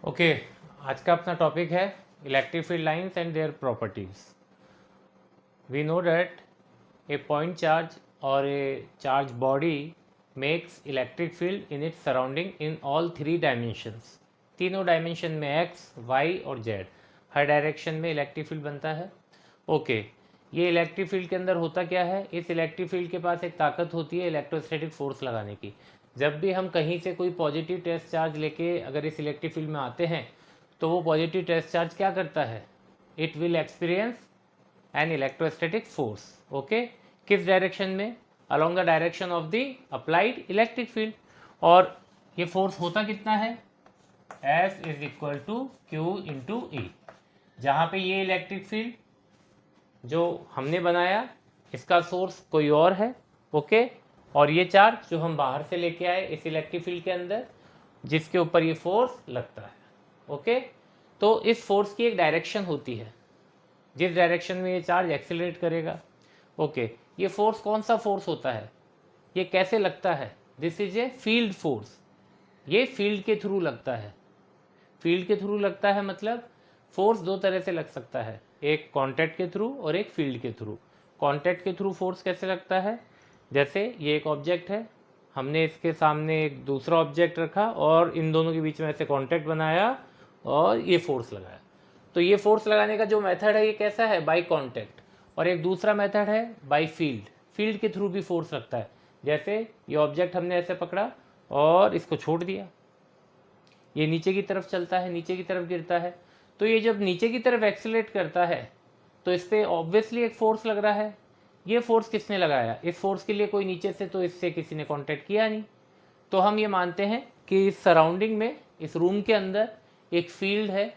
Okay आज का अपना टॉपिक है electric field lines and their properties. We know that a point charge और a charge body makes electric field in its surrounding in all three dimensions. तीनों dimension में X, Y और Z, हर direction में electric field बनता है। Okay ये electric field के अंदर होता क्या है, इस इलेक्ट्रिक फील्ड के पास एक ताकत होती है इलेक्ट्रोस्टैटिक फोर्स लगाने की। जब भी हम कहीं से कोई पॉजिटिव टेस्ट चार्ज लेके अगर इस इलेक्ट्रिक फील्ड में आते हैं तो वो पॉजिटिव टेस्ट चार्ज क्या करता है, it will experience an electrostatic force. Okay किस डायरेक्शन में, along the direction of the applied electric field. और ये फोर्स होता कितना है, F is equal to Q into E. जहाँ पे ये इलेक्ट्रिक फील्ड जो हमने बनाया इसका सोर्स कोई और है, ओके और ये चार्ज जो हम बाहर से लेके आए इस इलेक्ट्रिक फील्ड के अंदर जिसके ऊपर ये फोर्स लगता है। ओके तो इस फोर्स की एक डायरेक्शन होती है, जिस डायरेक्शन में ये चार्ज एक्सेलरेट करेगा। ओके ये फोर्स कौन सा फोर्स होता है, ये कैसे लगता है, this is a field force. ये फील्ड के थ्रू लगता है। फील्ड के थ्रू लगता है मतलब फोर्स दो तरह से लग सकता है, एक कांटेक्ट के थ्रू और एक फील्ड के थ्रू। कांटेक्ट के थ्रू फोर्स कैसे लगता है, जैसे ये एक ऑब्जेक्ट है, हमने इसके सामने एक दूसरा ऑब्जेक्ट रखा और इन दोनों के बीच में ऐसे कांटेक्ट बनाया और ये फोर्स लगाया। तो ये फोर्स लगाने का जो मेथड है ये कैसा है, बाय कांटेक्ट। और एक दूसरा मेथड है बाय फील्ड। फील्ड के थ्रू भी फोर्स लगता है, जैसे ये ऑब्जेक्ट हमने ऐसे पकड़ा और इसको छोड़ दिया, ये नीचे की तरफ चलता है, नीचे की तरफ गिरता है। तो ये जब नीचे की तरफ एक्सेलरेट करता है तो इस पर ऑब्वियसली एक फोर्स लग रहा है। ये फोर्स किसने लगाया, इस फोर्स के लिए कोई नीचे से तो इससे किसी ने कांटेक्ट किया नहीं। तो हम ये मानते हैं कि इस सराउंडिंग में, इस रूम के अंदर एक फील्ड है।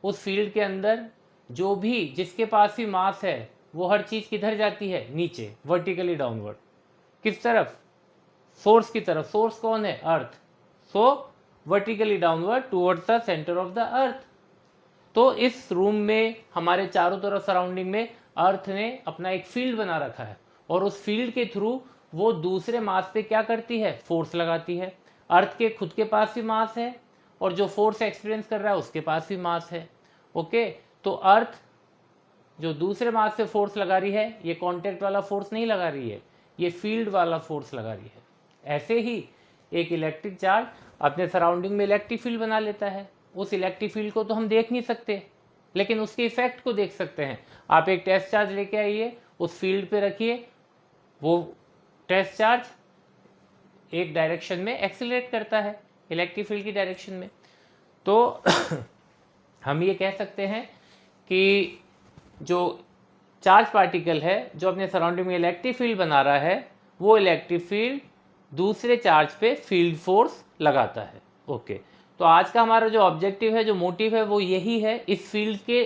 उस फील्ड के अंदर जो भी जिसके पास भी मास है वो हर चीज़ किधर जाती है, नीचे, वर्टिकली डाउनवर्ड। किस तरफ, सोर्स की तरफ। सोर्स कौन है, earth. So vertically downward towards the centre of the earth. तो इस रूम में हमारे चारों तरफ सराउंडिंग में अर्थ ने अपना एक फील्ड बना रखा है और उस फील्ड के थ्रू वो दूसरे मास पे क्या करती है, फोर्स लगाती है। अर्थ के खुद के पास भी मास है और जो फोर्स एक्सपीरियंस कर रहा है उसके पास भी मास है। ओके तो अर्थ जो दूसरे मास से फोर्स लगा रही है ये कांटेक्ट वाला फोर्स नहीं लगा रही है, ये फील्ड वाला फोर्स लगा रही है। ऐसे ही एक इलेक्ट्रिक चार्ज अपने सराउंडिंग में इलेक्ट्रिक फील्ड बना लेता है। उस इलेक्ट्रिक फील्ड को तो हम देख नहीं सकते लेकिन उसके इफेक्ट को देख सकते हैं। आप एक टेस्ट चार्ज लेके आइए, उस फील्ड पे रखिए, वो टेस्ट चार्ज एक डायरेक्शन में एक्सेलरेट करता है इलेक्ट्रिक फील्ड की डायरेक्शन में। तो हम ये कह सकते हैं कि जो चार्ज पार्टिकल है जो अपने सराउंडिंग में इलेक्ट्रिक फील्ड बना रहा है वो इलेक्ट्रिक फील्ड दूसरे चार्ज पे फील्ड फोर्स लगाता है। ओके तो आज का हमारा जो ऑब्जेक्टिव है, जो मोटिव है वो यही है, इस फील्ड के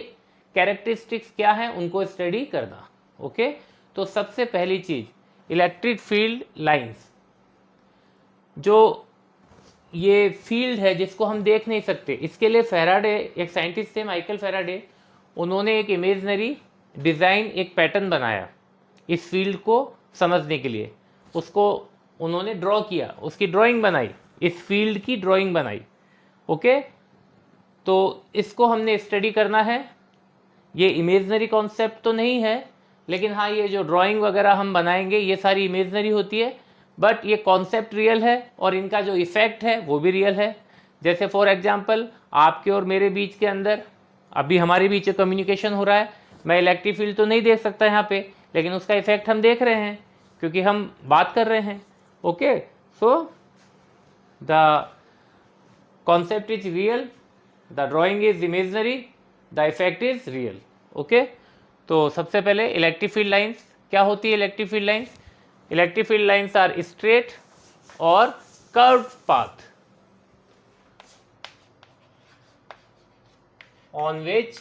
कैरेक्टरिस्टिक्स क्या हैं उनको स्टडी करना। ओके तो सबसे पहली चीज इलेक्ट्रिक फील्ड लाइंस। जो ये फील्ड है जिसको हम देख नहीं सकते, इसके लिए फेराडे, एक साइंटिस्ट थे माइकल फेराडे, उन्होंने एक इमेजनरी डिज़ाइन, एक पैटर्न बनाया इस फील्ड को समझने के लिए। उसको उन्होंने ड्रॉ किया, उसकी ड्राइंग बनाई, इस फील्ड की ड्राइंग बनाई। ओके तो इसको हमने स्टडी करना है। ये इमेजनरी कॉन्सेप्ट तो नहीं है लेकिन हाँ ये जो ड्राइंग वगैरह हम बनाएंगे ये सारी इमेजनरी होती है, बट ये कॉन्सेप्ट रियल है और इनका जो इफेक्ट है वो भी रियल है। जैसे फॉर एग्जांपल आपके और मेरे बीच के अंदर अभी हमारे बीच कम्युनिकेशन हो रहा है, मैं इलेक्ट्रिक फील्ड तो नहीं देख सकता यहाँ पे लेकिन उसका इफेक्ट हम देख रहे हैं क्योंकि हम बात कर रहे हैं। Okay so the concept is real, the drawing is imaginary, the effect is real. Okay तो सबसे पहले इलेक्ट्रिक फील्ड लाइंस क्या होती है। Electric field lines, electric field lines are straight और curved path on which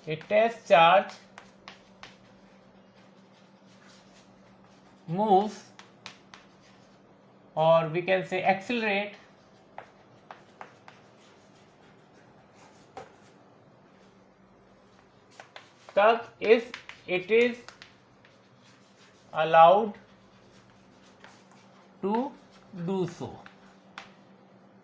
a test charge moves or we can say accelerate if it is allowed to do so.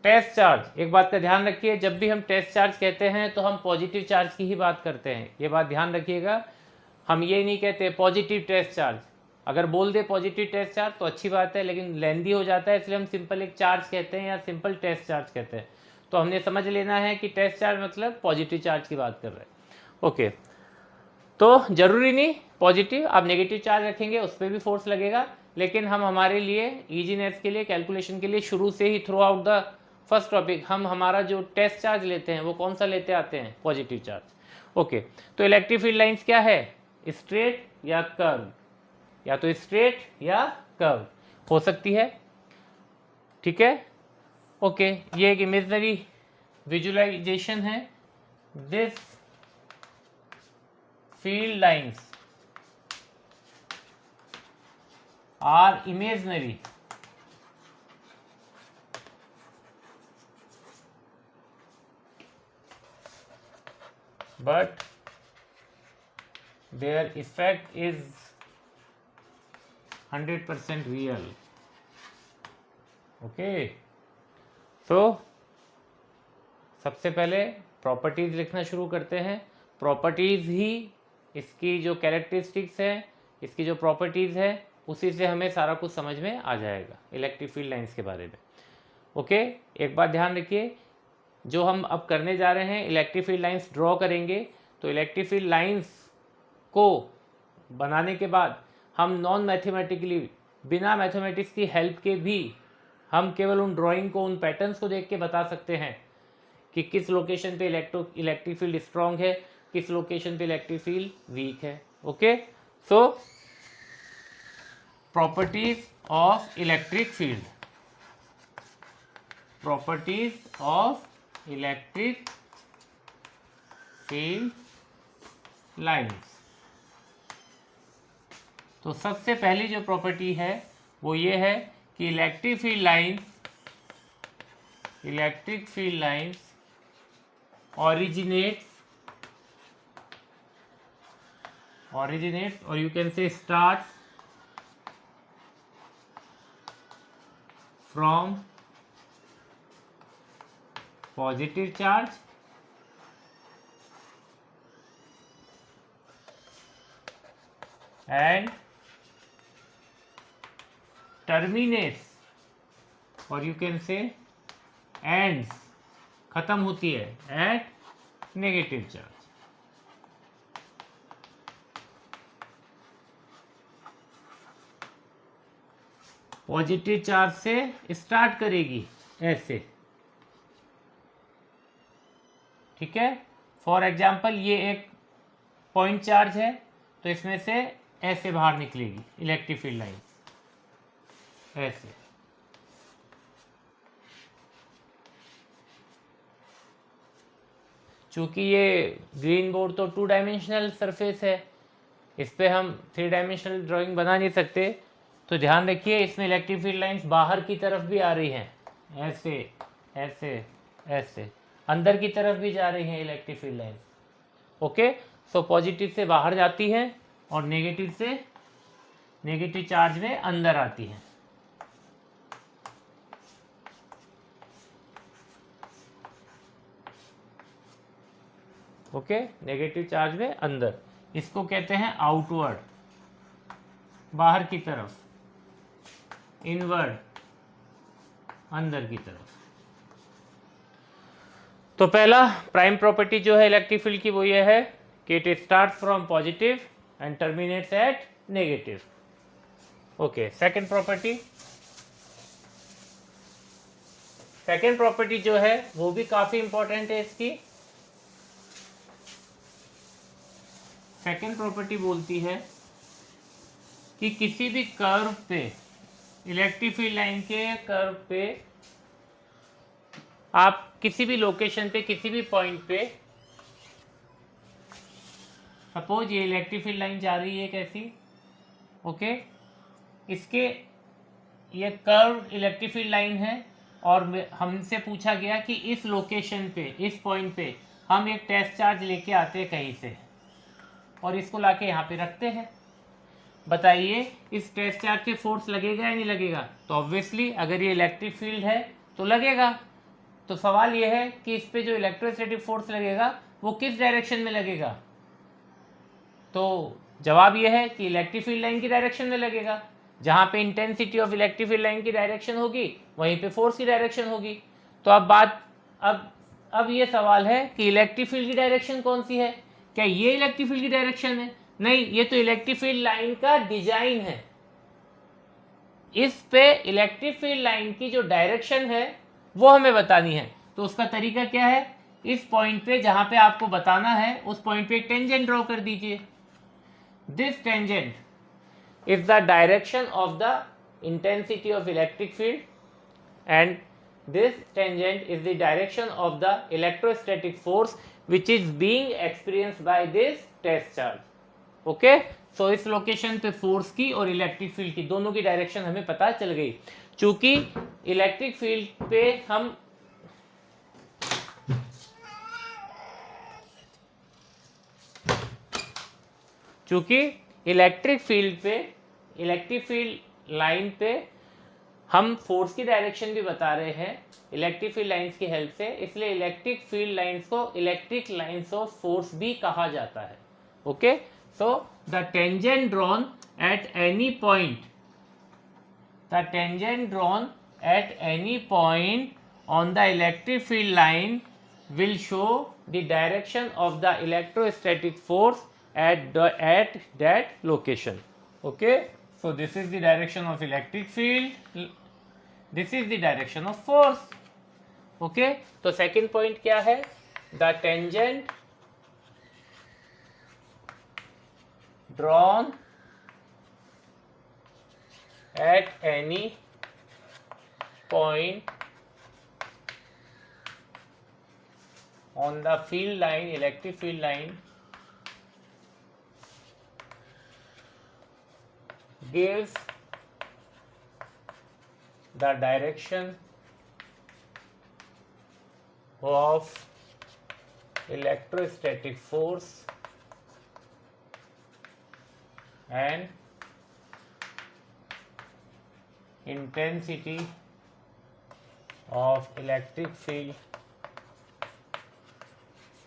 Test charge, एक बात का ध्यान रखिए, जब भी हम टेस्ट चार्ज कहते हैं तो हम पॉजिटिव चार्ज की ही बात करते हैं, ये बात ध्यान रखिएगा। हम ये नहीं कहते पॉजिटिव टेस्ट चार्ज। अगर बोल दे पॉजिटिव टेस्ट चार्ज तो अच्छी बात है, लेकिन लेंदी हो जाता है, इसलिए हम सिंपल एक चार्ज कहते हैं या सिंपल टेस्ट चार्ज कहते हैं। तो हमने समझ लेना है कि टेस्ट चार्ज मतलब पॉजिटिव चार्ज की बात कर रहे हैं। ओके, तो जरूरी नहीं पॉजिटिव, आप नेगेटिव चार्ज रखेंगे उस पर भी फोर्स लगेगा, लेकिन हम हमारे लिए ईजीनेस के लिए, कैलकुलेशन के लिए शुरू से ही throughout the first topic हम हमारा जो टेस्ट चार्ज लेते हैं वो कौन सा लेते आते हैं, पॉजिटिव चार्ज। ओके, तो इलेक्ट्रिक फील्ड लाइंस क्या है, स्ट्रेट या कर्व, या तो स्ट्रेट या कर्व हो सकती है, ठीक है। ओके, ये एक इमेजनरी विजुअलाइजेशन है। This field lines are imaginary but their effect is 100% real. Okay, तो सबसे पहले प्रॉपर्टीज लिखना शुरू करते हैं। प्रॉपर्टीज ही इसकी जो कैरेक्टरिस्टिक्स है, इसकी जो प्रॉपर्टीज़ है, उसी से हमें सारा कुछ समझ में आ जाएगा इलेक्ट्रिक फील्ड लाइंस के बारे में। ओके, एक बात ध्यान रखिए, जो हम अब करने जा रहे हैं इलेक्ट्रिक फील्ड लाइंस ड्रॉ करेंगे, तो इलेक्ट्रिक फील्ड लाइंस को बनाने के बाद हम नॉन मैथमेटिकली, बिना मैथमेटिक्स की हेल्प के भी हम केवल उन ड्राइंग को, उन पैटर्न्स को देख के बता सकते हैं कि किस लोकेशन पे इलेक्ट्रिक फील्ड स्ट्रॉन्ग है, किस लोकेशन पे इलेक्ट्रिक फील्ड वीक है। Okay, so properties of electric field, properties of electric field lines. तो सबसे पहली जो प्रॉपर्टी है वो ये है कि electric field lines originates or you can say starts from positive charge and terminates or you can say ends, खत्म होती है at negative charge। Positive charge से स्टार्ट करेगी ऐसे, ठीक है। फॉर एग्जाम्पल ये एक पॉइंट चार्ज है, तो इसमें से ऐसे बाहर निकलेगी इलेक्ट्रिक फील्ड लाइन, ऐसे। चूंकि ये ग्रीन बोर्ड तो 2 डायमेंशनल सरफेस है, इस पे हम 3 डायमेंशनल ड्राइंग बना नहीं सकते, तो ध्यान रखिए इसमें इलेक्ट्रिक फील्ड लाइंस बाहर की तरफ भी आ रही हैं, ऐसे ऐसे ऐसे, अंदर की तरफ भी जा रही हैं electric field lines. Okay, so positive से बाहर जाती हैं और नेगेटिव से, नेगेटिव चार्ज में अंदर आती हैं। ओके, नेगेटिव चार्ज में अंदर, इसको कहते हैं आउटवर्ड, बाहर की तरफ, इनवर्ड, अंदर की तरफ। तो पहला प्राइम प्रॉपर्टी जो है इलेक्ट्रिक फील्ड की वो ये है कि it start from positive and terminates at negative. Okay, second property जो है वो भी काफी इंपॉर्टेंट है इसकी। सेकंड प्रॉपर्टी बोलती है कि किसी भी कर्व पे, इलेक्ट्रिक फील्ड लाइन के कर्व पे, आप किसी भी लोकेशन पे, किसी भी पॉइंट पे, सपोज ये इलेक्ट्रिक फील्ड लाइन जा रही है कैसी, ओके, इसके ये कर्व इलेक्ट्रिक फील्ड लाइन है और हमसे पूछा गया कि इस लोकेशन पे, इस पॉइंट पे हम एक टेस्ट चार्ज लेके आते हैं कहीं से और इसको लाके यहाँ पे रखते हैं। बताइए इस टेस्ट चार्ज पे फोर्स लगेगा या नहीं लगेगा? तो ऑब्वियसली अगर ये इलेक्ट्रिक फील्ड है तो लगेगा, तो सवाल यह है कि इस पे जो इलेक्ट्रोस्टैटिक फोर्स लगेगा वो किस डायरेक्शन में लगेगा। तो जवाब यह है कि इलेक्ट्रिक फील्ड लाइन की डायरेक्शन में लगेगा। जहां पे intensity of electric field line की डायरेक्शन होगी वहीं पे फोर्स की डायरेक्शन होगी। तो अब ये सवाल है कि इलेक्ट्रिक फील्ड की डायरेक्शन कौन सी है। क्या ये इलेक्ट्रिक फील्ड की डायरेक्शन है? नहीं, ये तो इलेक्ट्रिक फील्ड लाइन का डिजाइन है। इस पे इलेक्ट्रिक फील्ड लाइन की जो डायरेक्शन है वो हमें बतानी है। तो उसका तरीका क्या है, इस पॉइंट पे जहां पे आपको बताना है उस पॉइंट पे एक टेंजेंट ड्रॉ कर दीजिए। This tangent is the direction of the intensity of electric field and this tangent is the direction of the electrostatic force which is being experienced by this test charge. Okay, so इस location पे force की और electric field की दोनों की direction हमें पता चल गई। चूंकि इलेक्ट्रिक फील्ड पे हम इलेक्ट्रिक फील्ड लाइन पे हम फोर्स की डायरेक्शन भी बता रहे हैं इलेक्ट्रिक फील्ड लाइंस की हेल्प से, इसलिए इलेक्ट्रिक फील्ड लाइंस को इलेक्ट्रिक लाइंस ऑफ फोर्स भी कहा जाता है। Okay, so the tangent drawn at any point on the electric field line will show the direction of the electrostatic force at that location. Okay, so this is the direction of electric field, this is the direction of force. Okay, तो second point क्या है, the tangent drawn at any point on the field line, electric field line, gives the direction of electrostatic force and intensity of electric field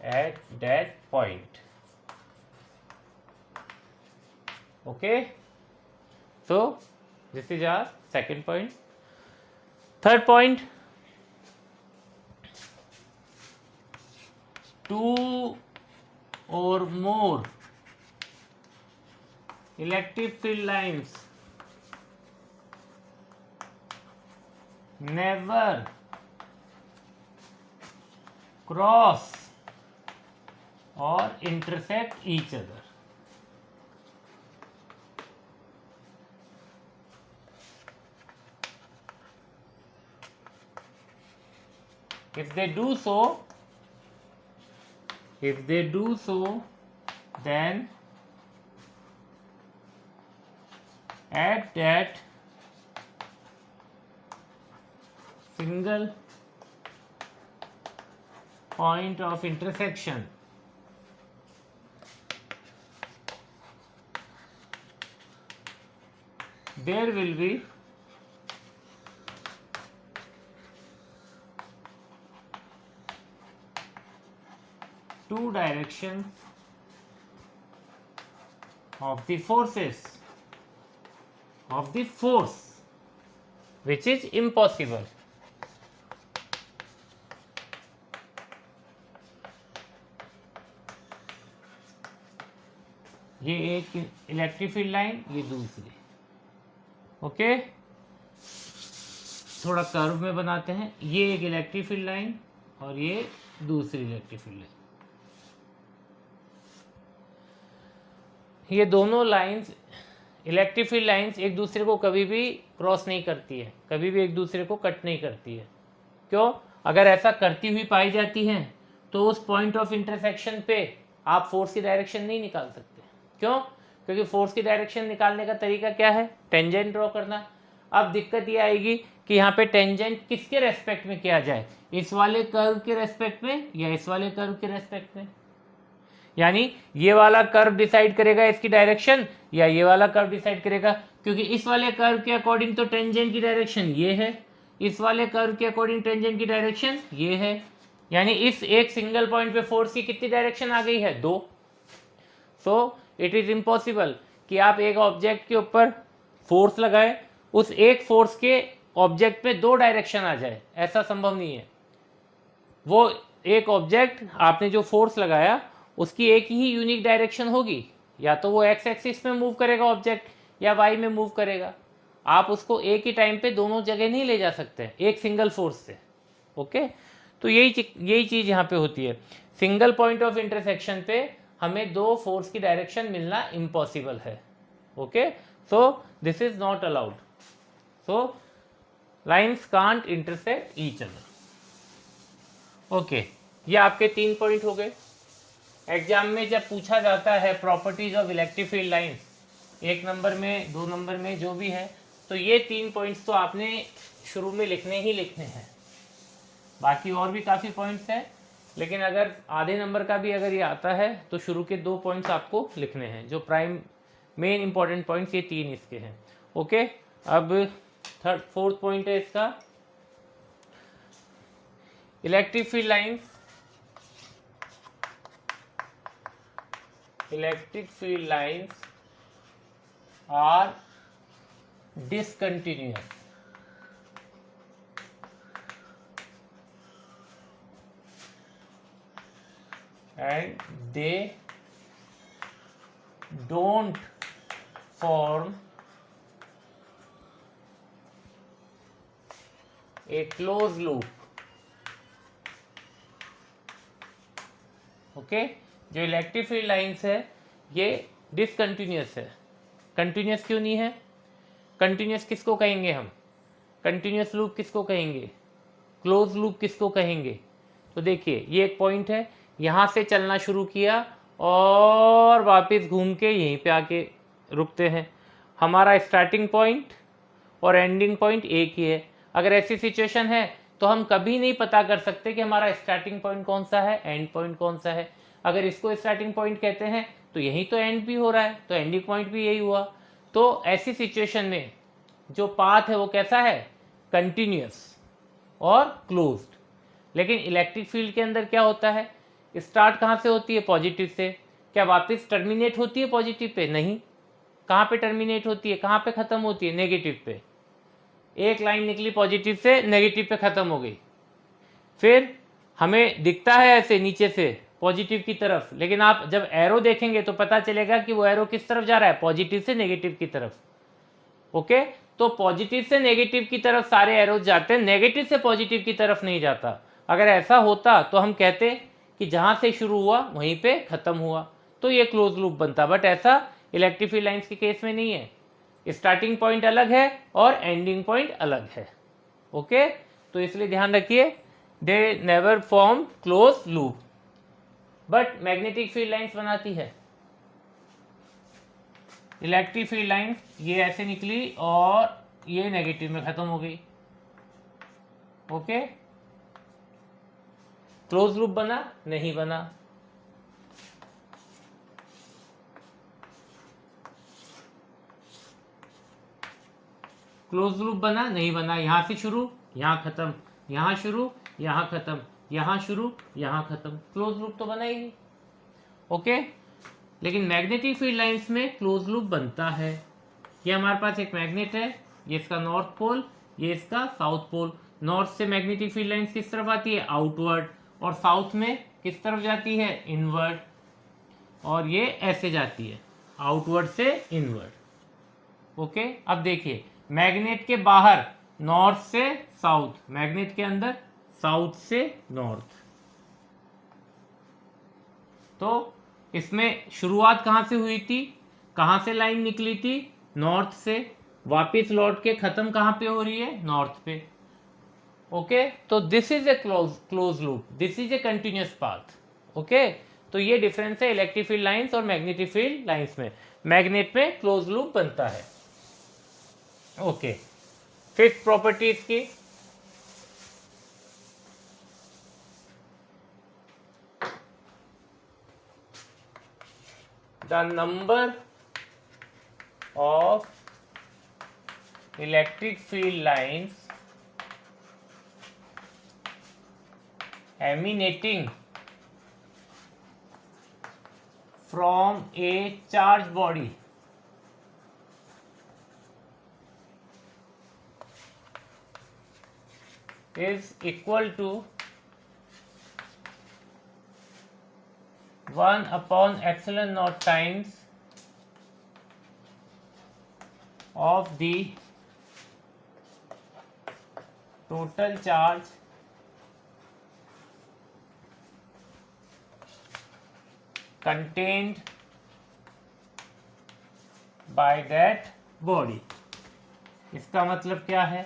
at that point. Okay, so this is our second point. Third point, two or more electric field lines never cross or intersect each other. If they do so, then at that single point of intersection, there will be two directions of the forces of the force, which is impossible. ये एक electric field line, ये दूसरी। Okay, थोड़ा curve में बनाते हैं। ये एक इलेक्ट्रिक फील्ड लाइन और ये दूसरी इलेक्ट्रिक फील्ड लाइन। ये दोनों लाइंस, इलेक्ट्रिक फील्ड लाइंस एक दूसरे को कभी भी क्रॉस नहीं करती है, कभी भी एक दूसरे को कट नहीं करती है। क्यों? अगर ऐसा करती हुई पाई जाती हैं तो उस पॉइंट ऑफ इंटरसेक्शन पे आप फोर्स की डायरेक्शन नहीं निकाल सकते। क्यों? क्योंकि फोर्स की डायरेक्शन निकालने का तरीका क्या है? टेंजेंट ड्रॉ करना। अब दिक्कत ये आएगी कि यहाँ पे टेंजेंट किसके रेस्पेक्ट में किया जाए, इस वाले कर्व के रेस्पेक्ट में या इस वाले कर्व के रेस्पेक्ट में। यानी ये वाला कर्व डिसाइड करेगा इसकी डायरेक्शन या ये वाला कर्व डिसाइड करेगा, क्योंकि इस वाले कर्व के अकॉर्डिंग तो टेंजेंट की डायरेक्शन ये है, इस वाले कर्व के अकॉर्डिंग टेंजेंट की डायरेक्शन ये है, यानी इस एक सिंगल पॉइंट पे फोर्स की कितनी डायरेक्शन आ गई है, 2। सो इट इज इम्पॉसिबल कि आप एक ऑब्जेक्ट के ऊपर फोर्स लगाए, उस एक फोर्स के ऑब्जेक्ट पे 2 डायरेक्शन आ जाए, ऐसा संभव नहीं है। वो एक ऑब्जेक्ट आपने जो फोर्स लगाया उसकी एक ही यूनिक डायरेक्शन होगी, या तो वो एक्स एक्सिस में मूव करेगा ऑब्जेक्ट या वाई में मूव करेगा। आप उसको एक ही टाइम पे दोनों जगह नहीं ले जा सकते एक सिंगल फोर्स से। ओके, तो यही चीज़ यहाँ पे होती है। सिंगल पॉइंट ऑफ इंटरसेक्शन पे हमें 2 फोर्स की डायरेक्शन मिलना इम्पॉसिबल है। Okay, so this is not allowed. So lines can't intersect each other. Okay, ये आपके 3 पॉइंट हो गए। एग्जाम में जब पूछा जाता है properties of electric field lines, 1 number में 2 नंबर में जो भी है, तो ये 3 पॉइंट्स तो आपने शुरू में लिखने ही लिखने हैं। बाकी और भी काफ़ी पॉइंट्स हैं, लेकिन अगर आधे नंबर का भी अगर ये आता है तो शुरू के 2 पॉइंट्स आपको लिखने हैं, जो प्राइम मेन इंपॉर्टेंट पॉइंट्स ये 3 इसके हैं। ओके, अब 4th पॉइंट है इसका, electric field lines are discontinuous and they don't form a closed loop। Okay, जो इलेक्ट्रिक फील्ड लाइंस है ये डिसकंटिन्यूस है। कंटिन्यूस क्यों नहीं है? कंटिन्यूस किसको कहेंगे हम? कंटिन्यूस लूप किसको कहेंगे? क्लोज लूप किसको कहेंगे? तो देखिए, ये एक पॉइंट है, यहाँ से चलना शुरू किया और वापस घूम के यहीं पे आके रुकते हैं। हमारा स्टार्टिंग पॉइंट और एंडिंग पॉइंट एक ही है। अगर ऐसी सिचुएशन है तो हम कभी नहीं पता कर सकते कि हमारा स्टार्टिंग पॉइंट कौन सा है, एंड पॉइंट कौन सा है। अगर इसको स्टार्टिंग पॉइंट कहते हैं तो यही तो एंड भी हो रहा है, तो एंडिंग पॉइंट भी यही हुआ। तो ऐसी सिचुएशन में जो पाथ है वो कैसा है? कंटिन्यूअस और क्लोज्ड। लेकिन इलेक्ट्रिक फील्ड के अंदर क्या होता है? स्टार्ट कहाँ से होती है? पॉजिटिव से। क्या वापस टर्मिनेट होती है पॉजिटिव पे? नहीं। कहाँ पे टर्मिनेट होती है, कहाँ पे खत्म होती है? नेगेटिव पे। एक लाइन निकली पॉजिटिव से, नेगेटिव पे खत्म हो गई। फिर हमें दिखता है ऐसे नीचे से पॉजिटिव की तरफ, लेकिन आप जब एरो देखेंगे तो पता चलेगा कि वो एरो किस तरफ जा रहा है? पॉजिटिव से नेगेटिव की तरफ। ओके, तो पॉजिटिव से नेगेटिव की तरफ सारे एरोज जाते हैं, नेगेटिव से पॉजिटिव की तरफ नहीं जाता। अगर ऐसा होता तो हम कहते कि जहां से शुरू हुआ वहीं पे खत्म हुआ, तो ये क्लोज लूप बनता। बट ऐसा इलेक्ट्रिक फील्ड लाइंस के केस में नहीं है। स्टार्टिंग पॉइंट अलग है और एंडिंग पॉइंट अलग है। ओके, तो इसलिए ध्यान रखिए, they never form close loop. But magnetic field lines बनाती है। इलेक्ट्रिक फील्ड लाइंस ये ऐसे निकली और ये नेगेटिव में खत्म हो गई। ओके, क्लोज लूप बना? नहीं बना। क्लोज लूप बना? नहीं बना। यहां से शुरू, यहां खत्म, यहां शुरू, यहां खत्म, यहां शुरू, यहां खत्म, क्लोज लूप तो बना ही नहीं। ओके, लेकिन मैग्नेटिक फील्ड लाइंस में क्लोज लूप बनता है। ये हमारे पास एक मैग्नेट है, ये इसका नॉर्थ पोल, ये इसका साउथ पोल। नॉर्थ से मैग्नेटिक फील्ड लाइंस किस तरफ आती है? आउटवर्ड। और साउथ में किस तरफ जाती है? इनवर्ड। और ये ऐसे जाती है, आउटवर्ड से इनवर्ड। ओके, अब देखिए, मैग्नेट के बाहर नॉर्थ से साउथ, मैग्नेट के अंदर साउथ से नॉर्थ। तो इसमें शुरुआत कहां से हुई थी? कहां से लाइन निकली थी? नॉर्थ से। वापिस लौट के खत्म कहां पे हो रही है? नॉर्थ पे। ओके, तो this is A close loop, this is a continuous path. Okay, तो ये डिफरेंस है इलेक्ट्रिक फील्ड लाइंस और मैग्नेटिक फील्ड लाइंस में। मैग्नेट में क्लोज लूप बनता है। ओके, 5th प्रॉपर्टी इसकी, the number of electric field lines emanating from a charged body is equal to 1 upon epsilon naught times of the total charge contained by that body। इसका मतलब क्या है,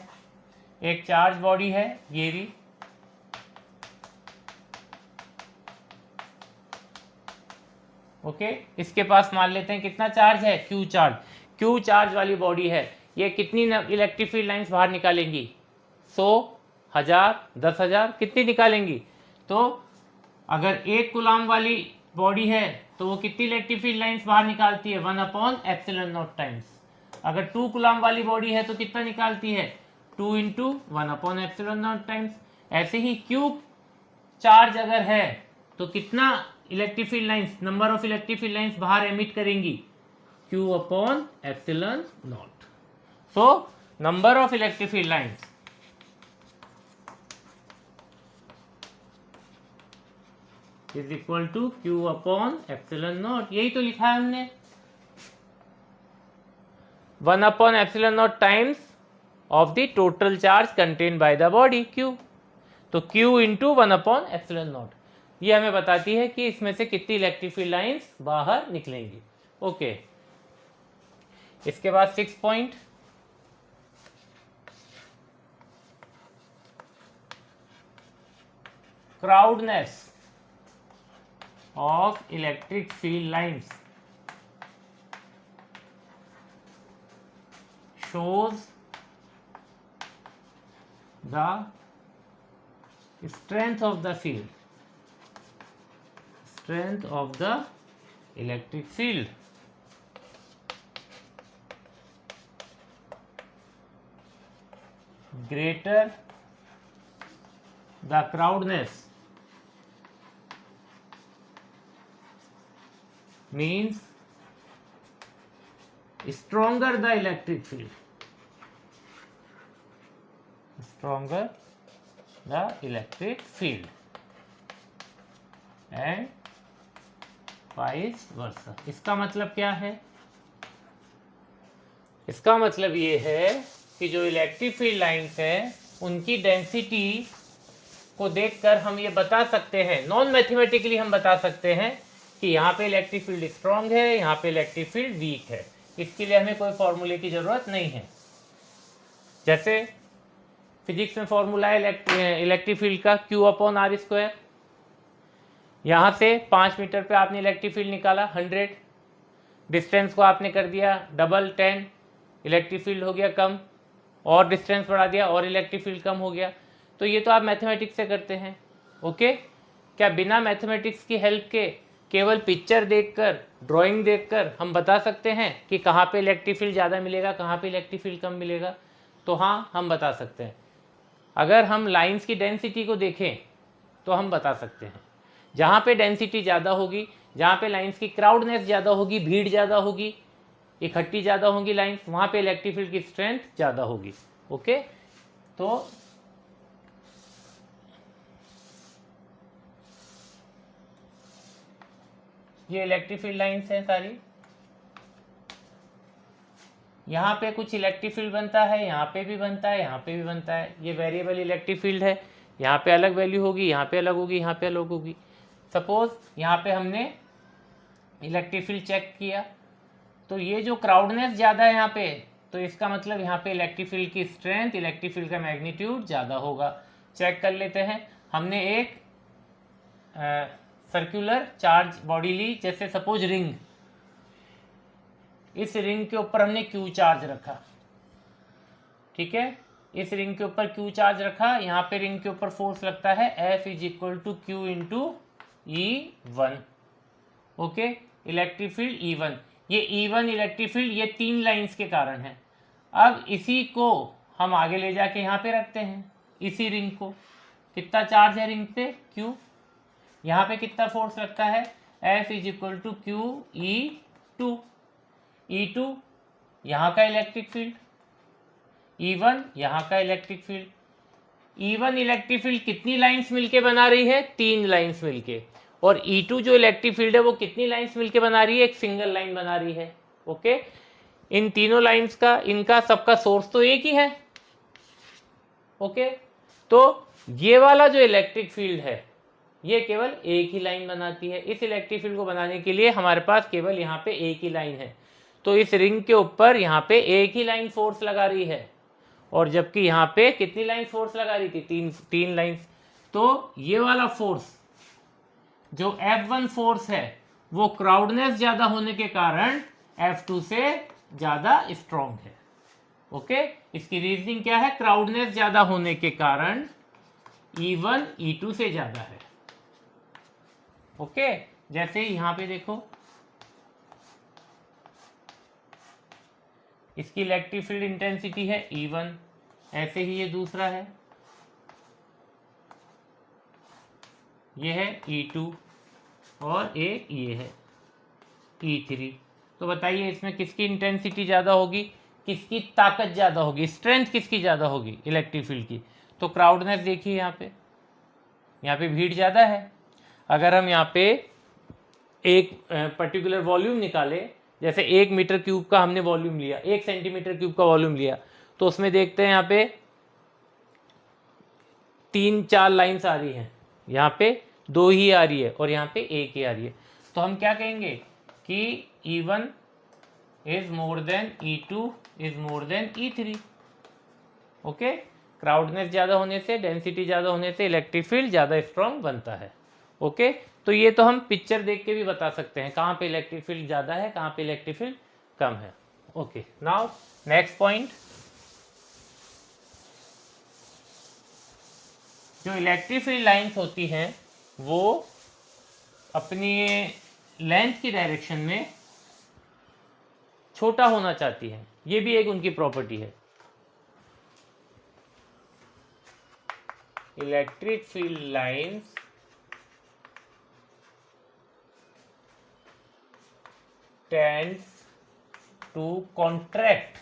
एक charge body है ये भी, okay इसके पास मान लेते हैं कितना चार्ज है, क्यू चार्ज। क्यू चार्ज वाली बॉडी है, ये कितनी इलेक्ट्रिक फील्ड लाइंस बाहर निकालेंगी, 100, 1000, 10,000, कितनी निकालेंगी। तो अगर 1 कूलम वाली बॉडी है तो वो कितनी इलेक्ट्रिक फील्ड लाइंस बाहर निकालती है, 1 अपॉन एप्सिलॉन नॉट टाइम्स। अगर 2 कूलम वाली बॉडी है तो कितना निकालती है, 2 into 1 upon epsilon naught times. ऐसे ही क्यू चार्ज अगर है तो कितना electric field lines, number of electric field lines बाहर एमिट करेंगी, Q upon epsilon naught. So number of electric field lines is equal to Q upon epsilon naught. यही तो लिखा है हमने, 1 upon epsilon naught times of the total charge contained by the body Q। तो Q into 1 upon epsilon not, ये हमें बताती है कि इसमें से कितनी इलेक्ट्रिक फील्ड लाइंस बाहर निकलेंगी। ओके इसके बाद 6 point, crowdness of electric field lines shows the strength of the field, strength of the electric field। Greater the crowdness means stronger the electric field, stronger the electric field and vice versa। इसका मतलब क्या है, इसका मतलब ये है कि जो इलेक्ट्रिक फील्ड लाइंस है उनकी डेंसिटी को देखकर हम ये बता सकते हैं, नॉन मैथमेटिकली हम बता सकते हैं कि यहाँ पे इलेक्ट्रिक फील्ड स्ट्रांग है, यहाँ पे इलेक्ट्रिक फील्ड वीक है। इसके लिए हमें कोई फॉर्मूले की जरूरत नहीं है। जैसे फिजिक्स में फॉर्मूला है इलेक्ट्रिक फील्ड का Q अपॉन आर स्क्वायर। यहाँ से 5 मीटर पे आपने इलेक्ट्रिक फील्ड निकाला 100, डिस्टेंस को आपने कर दिया डबल 10, इलेक्ट्रिक फील्ड हो गया कम, और डिस्टेंस बढ़ा दिया और इलेक्ट्रिक फील्ड कम हो गया। तो ये तो आप मैथमेटिक्स से करते हैं। ओके क्या बिना मैथमेटिक्स की हेल्प के केवल पिक्चर देखकर, ड्राइंग देखकर हम बता सकते हैं कि कहाँ पे इलेक्ट्रिक फील्ड ज़्यादा मिलेगा, कहाँ पे इलेक्ट्रिक फील्ड कम मिलेगा? तो हाँ हम बता सकते हैं। अगर हम लाइंस की डेंसिटी को देखें तो हम बता सकते हैं जहाँ पे डेंसिटी ज़्यादा होगी, जहाँ पे लाइंस की क्राउडनेस ज़्यादा होगी, भीड़ ज़्यादा होगी, इकट्ठी ज़्यादा होंगी लाइंस, वहाँ पे इलेक्ट्रिक फील्ड की स्ट्रेंथ ज़्यादा होगी। ओके तो ये इलेक्ट्रिक फील्ड लाइंस हैं सारी। यहाँ पे कुछ इलेक्ट्रिक फील्ड बनता है, यहाँ पे भी बनता है, यहाँ पे भी बनता है। ये वेरिएबल इलेक्ट्रिक फील्ड है, यहाँ पे अलग वैल्यू होगी, यहाँ पे अलग होगी, यहाँ पे अलग होगी। सपोज यहाँ पे हमने इलेक्ट्रिक फील्ड चेक किया तो ये जो क्राउडनेस ज़्यादा है यहाँ पे, तो इसका मतलब यहाँ पे इलेक्ट्रिक फील्ड की स्ट्रेंथ, इलेक्ट्रिक फील्ड का मैग्नीट्यूड ज़्यादा होगा। चेक कर लेते हैं। हमने एक सर्कुलर चार्ज बॉडी ली, जैसे सपोज रिंग, इस रिंग के ऊपर हमने क्यू चार्ज रखा, ठीक है, इस रिंग के ऊपर क्यू चार्ज रखा। यहाँ पे रिंग के ऊपर फोर्स लगता है F is equal to Q into E1। Okay electric field E1, ये E1 इलेक्ट्रिक फील्ड ये 3 लाइंस के कारण है। अब इसी को हम आगे ले जाके यहाँ पे रखते हैं, इसी रिंग को, कितना चार्ज है रिंग पे, Q। यहाँ पे कितना फोर्स लगता है, F is equal to Q E2। E2 यहाँ का इलेक्ट्रिक फील्ड, E1 यहाँ का electric field. E1 electric field कितनी लाइंस मिलके बना रही है, 3 लाइंस मिलके। और E2 जो इलेक्ट्रिक फील्ड है वो कितनी लाइंस मिलके बना रही है, एक सिंगल लाइन बना रही है। ओके, इन तीनों लाइंस का, इनका सबका सोर्स तो एक ही है। ओके, तो ये वाला जो इलेक्ट्रिक फील्ड है ये केवल एक ही लाइन बनाती है। इस इलेक्ट्रिक फील्ड को बनाने के लिए हमारे पास केवल यहाँ पे एक ही लाइन है, तो इस रिंग के ऊपर यहाँ पे एक ही लाइन फोर्स लगा रही है, और जबकि यहाँ पे कितनी लाइन फोर्स लगा रही थी, तीन लाइंस। तो ये वाला फोर्स जो F1 फोर्स है वो क्राउडनेस ज्यादा होने के कारण F2 से ज्यादा स्ट्रॉन्ग है। ओके, इसकी रीजनिंग क्या है, क्राउडनेस ज्यादा होने के कारण E1 E2 से ज्यादा है। ओके, जैसे यहां पे देखो इसकी इलेक्ट्रिक फील्ड इंटेंसिटी है E1, ऐसे ही ये दूसरा है, ये है E2 और एक ये है E3। तो बताइए इसमें किसकी इंटेंसिटी ज़्यादा होगी, किसकी ताकत ज़्यादा होगी, स्ट्रेंथ किसकी ज़्यादा होगी, इलेक्ट्रिक फील्ड की। तो क्राउडनेस देखिए यहाँ पे भीड़ ज़्यादा है। अगर हम यहाँ पे एक पर्टिकुलर वॉल्यूम निकाले, जैसे 1 मीटर क्यूब का हमने वॉल्यूम लिया, 1 सेंटीमीटर क्यूब का वॉल्यूम लिया, तो उसमें देखते हैं यहाँ पे 3-4 लाइन्स आ रही हैं, यहाँ पे 2 ही आ रही है और यहाँ पे 1 ही आ रही है। तो हम क्या कहेंगे कि E1 is more than E2 is more than E3। Okay, crowdness ज़्यादा होने से, डेंसिटी ज़्यादा होने से इलेक्ट्रिक फील्ड ज़्यादा स्ट्रॉन्ग बनता है। ओके, तो ये तो हम पिक्चर देख के भी बता सकते हैं कहाँ पे इलेक्ट्रिक फील्ड ज़्यादा है, कहाँ पे इलेक्ट्रिक फील्ड कम है। ओके, नाउ नेक्स्ट पॉइंट, जो इलेक्ट्रिक फील्ड लाइंस होती हैं वो अपनी लेंथ की डायरेक्शन में छोटा होना चाहती है, ये भी एक उनकी प्रॉपर्टी है। Electric field lines tends to contract,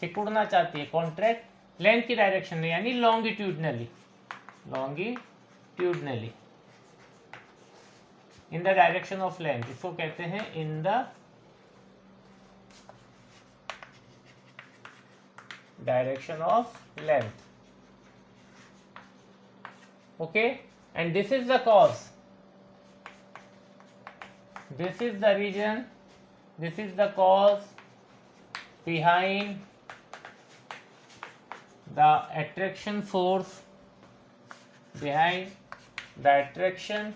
सिकुड़ना चाहती है, कॉन्ट्रैक्ट लेंथ की डायरेक्शन में, यानी longitudinally in the direction of length. इसको कहते हैं in the direction of length. Okay, and this is the cause, this is the reason, this is the cause behind the attraction force, behind the attraction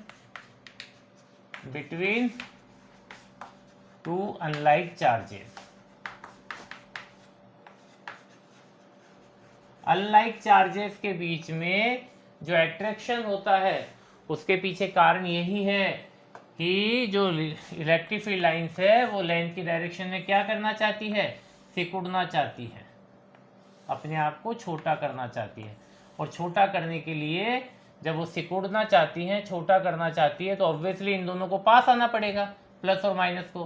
between two unlike charges। Unlike charges के बीच में जो attraction होता है उसके पीछे कारण यही है कि जो इलेक्ट्रिक फील्ड लाइंस है वो लेंथ की डायरेक्शन में क्या करना चाहती है, सिकुड़ना चाहती है, अपने आप को छोटा करना चाहती है। और छोटा करने के लिए जब वो सिकुड़ना चाहती हैं, छोटा करना चाहती है, तो ऑब्वियसली इन दोनों को पास आना पड़ेगा, प्लस और माइनस को।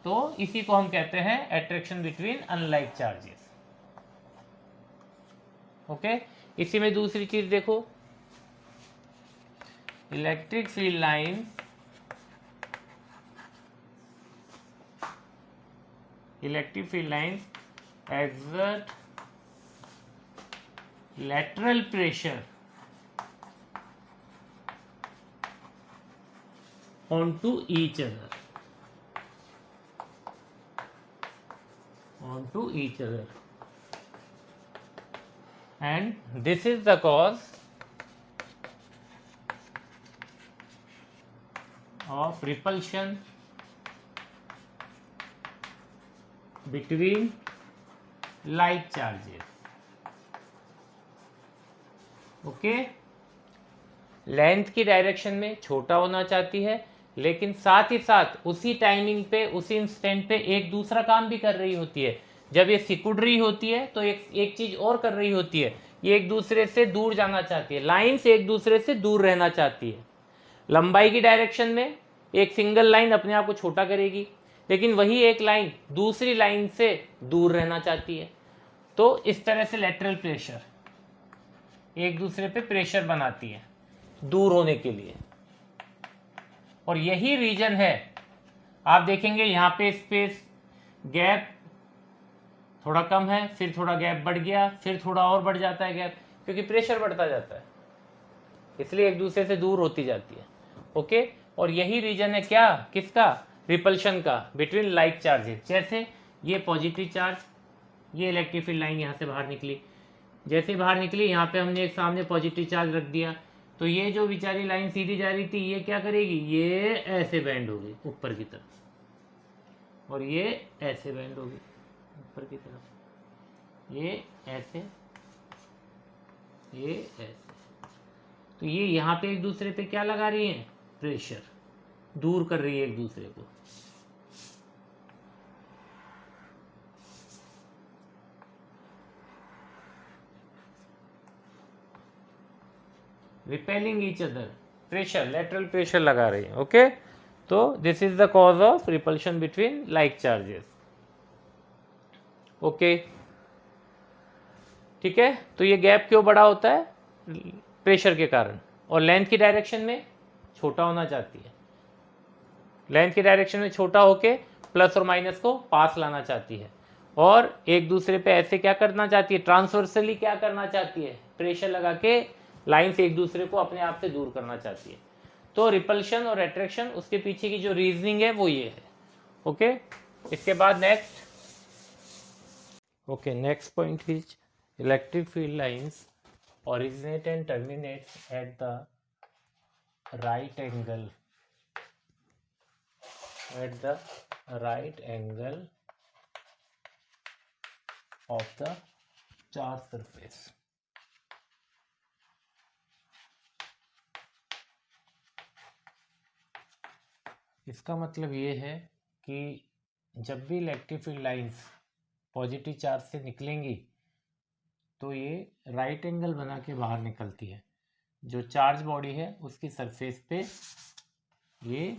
तो इसी को हम कहते हैं attraction between unlike charges. Okay, इसी में दूसरी चीज देखो, electric field lines exert lateral pressure onto each other, and this is the cause of repulsion between like charges। Okay, length की डायरेक्शन में छोटा होना चाहती है, लेकिन साथ ही साथ उसी टाइमिंग पे, उसी इंस्टेंट पे एक दूसरा काम भी कर रही होती है। जब ये सिकुड़ रही होती है तो एक चीज और कर रही होती है, ये एक दूसरे से दूर जाना चाहती है, लाइंस एक दूसरे से दूर रहना चाहती है। लंबाई की डायरेक्शन में एक सिंगल लाइन अपने आप को छोटा करेगी, लेकिन वही एक लाइन दूसरी लाइन से दूर रहना चाहती है। तो इस तरह से लेटरल प्रेशर एक दूसरे पे प्रेशर बनाती है दूर होने के लिए। और यही रीजन है, आप देखेंगे यहाँ पे स्पेस गैप थोड़ा कम है, फिर थोड़ा गैप बढ़ गया, फिर थोड़ा और बढ़ जाता है गैप, क्योंकि प्रेशर बढ़ता जाता है, इसलिए एक दूसरे से दूर होती जाती है। ओके, और यही रीजन है क्या, किसका, रिपल्शन का, बिटवीन लाइक चार्जेस। जैसे ये पॉजिटिव चार्ज, ये इलेक्ट्रिक फील्ड लाइन यहाँ से बाहर निकली, जैसे बाहर निकली यहाँ पे हमने एक सामने पॉजिटिव चार्ज रख दिया, तो ये जो बेचारी लाइन सीधी जा रही थी ये क्या करेगी, ये ऐसे बैंड होगी ऊपर की तरफ, और ये ऐसे बैंड होगी ऊपर की तरफ, ये ऐसे, ये ऐसे। तो ये यहाँ पे एक दूसरे पे क्या लगा रही है, प्रेशर, दूर कर रही है एक दूसरे को। Repelling each other, pressure, lateral pressure लगा रही है। ओके, तो this is the cause of repulsion between like charges. Okay, ठीक है, तो ये गैप क्यों बड़ा होता है, प्रेशर के कारण, और लेंथ की डायरेक्शन में छोटा होना चाहती है, लेंथ की डायरेक्शन में छोटा होके प्लस और माइनस को पास लाना चाहती है, और एक दूसरे पे ऐसे क्या करना चाहती है, ट्रांसवर्सली क्या करना चाहती है, प्रेशर लगा के लाइन से एक दूसरे को अपने आप से दूर करना चाहती है। तो रिपल्शन और अट्रैक्शन, उसके पीछे की जो रीजनिंग है वो ये है। ओके, इसके बाद next, okay, next point is electric field lines originate and terminate at the right angle, at the right angle of the charge surface. इसका मतलब ये है कि जब भी electric field lines positive charge से निकलेंगी तो ये राइट एंगल बना के बाहर निकलती है। जो चार्ज बॉडी है उसकी सरफेस पे, ये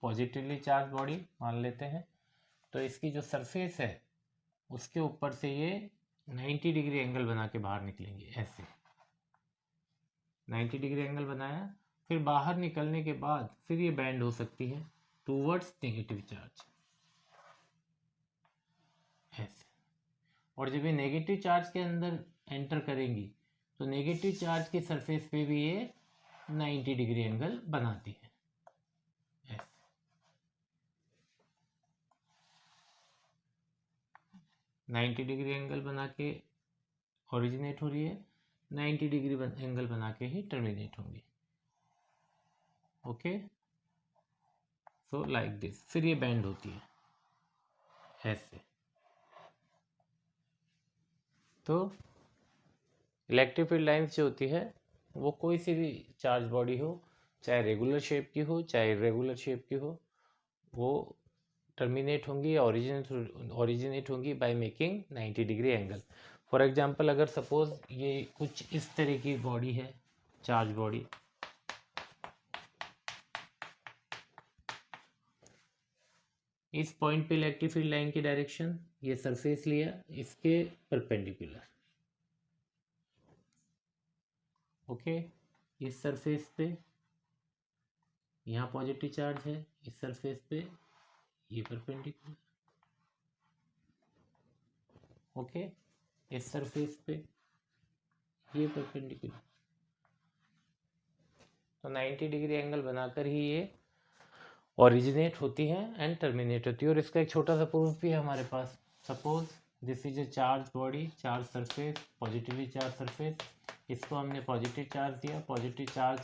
पॉजिटिवली चार्ज बॉडी मान लेते हैं, तो इसकी जो सरफेस है उसके ऊपर से ये 90 डिग्री एंगल बना के बाहर निकलेंगे। ऐसे 90 डिग्री एंगल बनाया, फिर बाहर निकलने के बाद फिर ये बैंड हो सकती है टूवर्ड्स नेगेटिव चार्ज, ऐसे। और जब ये नेगेटिव चार्ज के अंदर एंटर करेंगी तो नेगेटिव चार्ज की सरफेस पे भी ये 90 डिग्री एंगल बनाती है, ऐसे। 90 डिग्री एंगल बना के ओरिजिनेट हो रही है, 90 डिग्री एंगल बना के ही टर्मिनेट होंगी। ओके, सो लाइक दिस, फिर ये बैंड होती है ऐसे। तो इलेक्ट्रिक फील्ड लाइंस जो होती है वो कोई सी भी चार्ज बॉडी हो, चाहे रेगुलर शेप की हो चाहे इरेगुलर शेप की हो, वो टर्मिनेट होंगी या ओरिजिनेट होंगी by making 90 degree angle. For example, अगर सपोज ये कुछ इस तरह की बॉडी है, चार्ज बॉडी, इस पॉइंट पे इलेक्ट्रिक फील्ड लाइन की डायरेक्शन, ये सरफेस लिया इसके परपेंडिकुलर। ओके, इस सरफेस पे यहाँ पॉजिटिव चार्ज है, इस सरफेस पे ये परपेंडिकुलर। ओके, इस सरफेस पे ये परपेंडिकुलर। तो 90 डिग्री एंगल बनाकर ही ये ओरिजिनेट होती है एंड टर्मिनेट होती है। और इसका एक छोटा सा प्रूफ भी है हमारे पास। Suppose this is a charge body, charge surface, positively charge surface, इसको हमने पॉजिटिव चार्ज दिया, पॉजिटिव चार्ज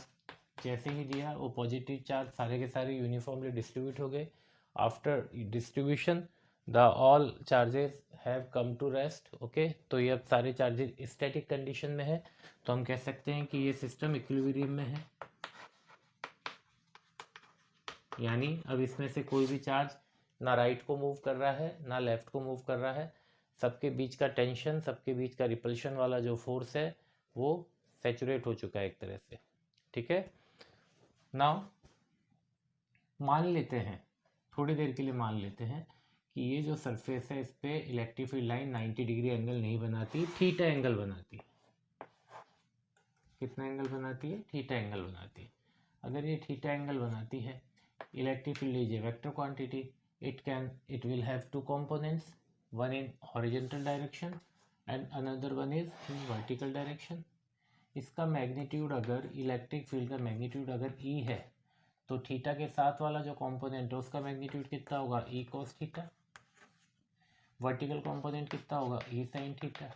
जैसे ही दिया वो पॉजिटिव चार्ज सारे के सारे यूनिफॉर्मली डिस्ट्रीब्यूट हो गए। After distribution the all charges have come to rest. Okay, तो ये अब सारे चार्जेस स्टैटिक कंडीशन में है, तो हम कह सकते हैं कि ये सिस्टम इक्विलिब्रियम में है, यानी अब इसमें से कोई भी चार्ज ना राइट को मूव कर रहा है ना लेफ्ट को मूव कर रहा है, सबके बीच का टेंशन, सबके बीच का रिपल्शन वाला जो फोर्स है वो सैचुरेट हो चुका है एक तरह से, ठीक है। नाउ मान लेते हैं, थोड़ी देर के लिए मान लेते हैं कि ये जो सरफेस है इस पे electric field line 90 degree angle नहीं बनाती, थीटा एंगल बनाती है। कितना एंगल बनाती है? थीटा एंगल बनाती है। अगर ये थीटा एंगल बनाती है, electric field is a vector quantity, it will have two components, one in horizontal direction and another one is in vertical direction. इसका मैग्नीट्यूड, अगर इलेक्ट्रिक फील्ड का मैग्नीट्यूड अगर E है तो थीटा के साथ वाला जो कंपोनेंट है उसका मैग्नीट्यूड कितना होगा? E cos theta. Vertical component कितना होगा? E sin theta.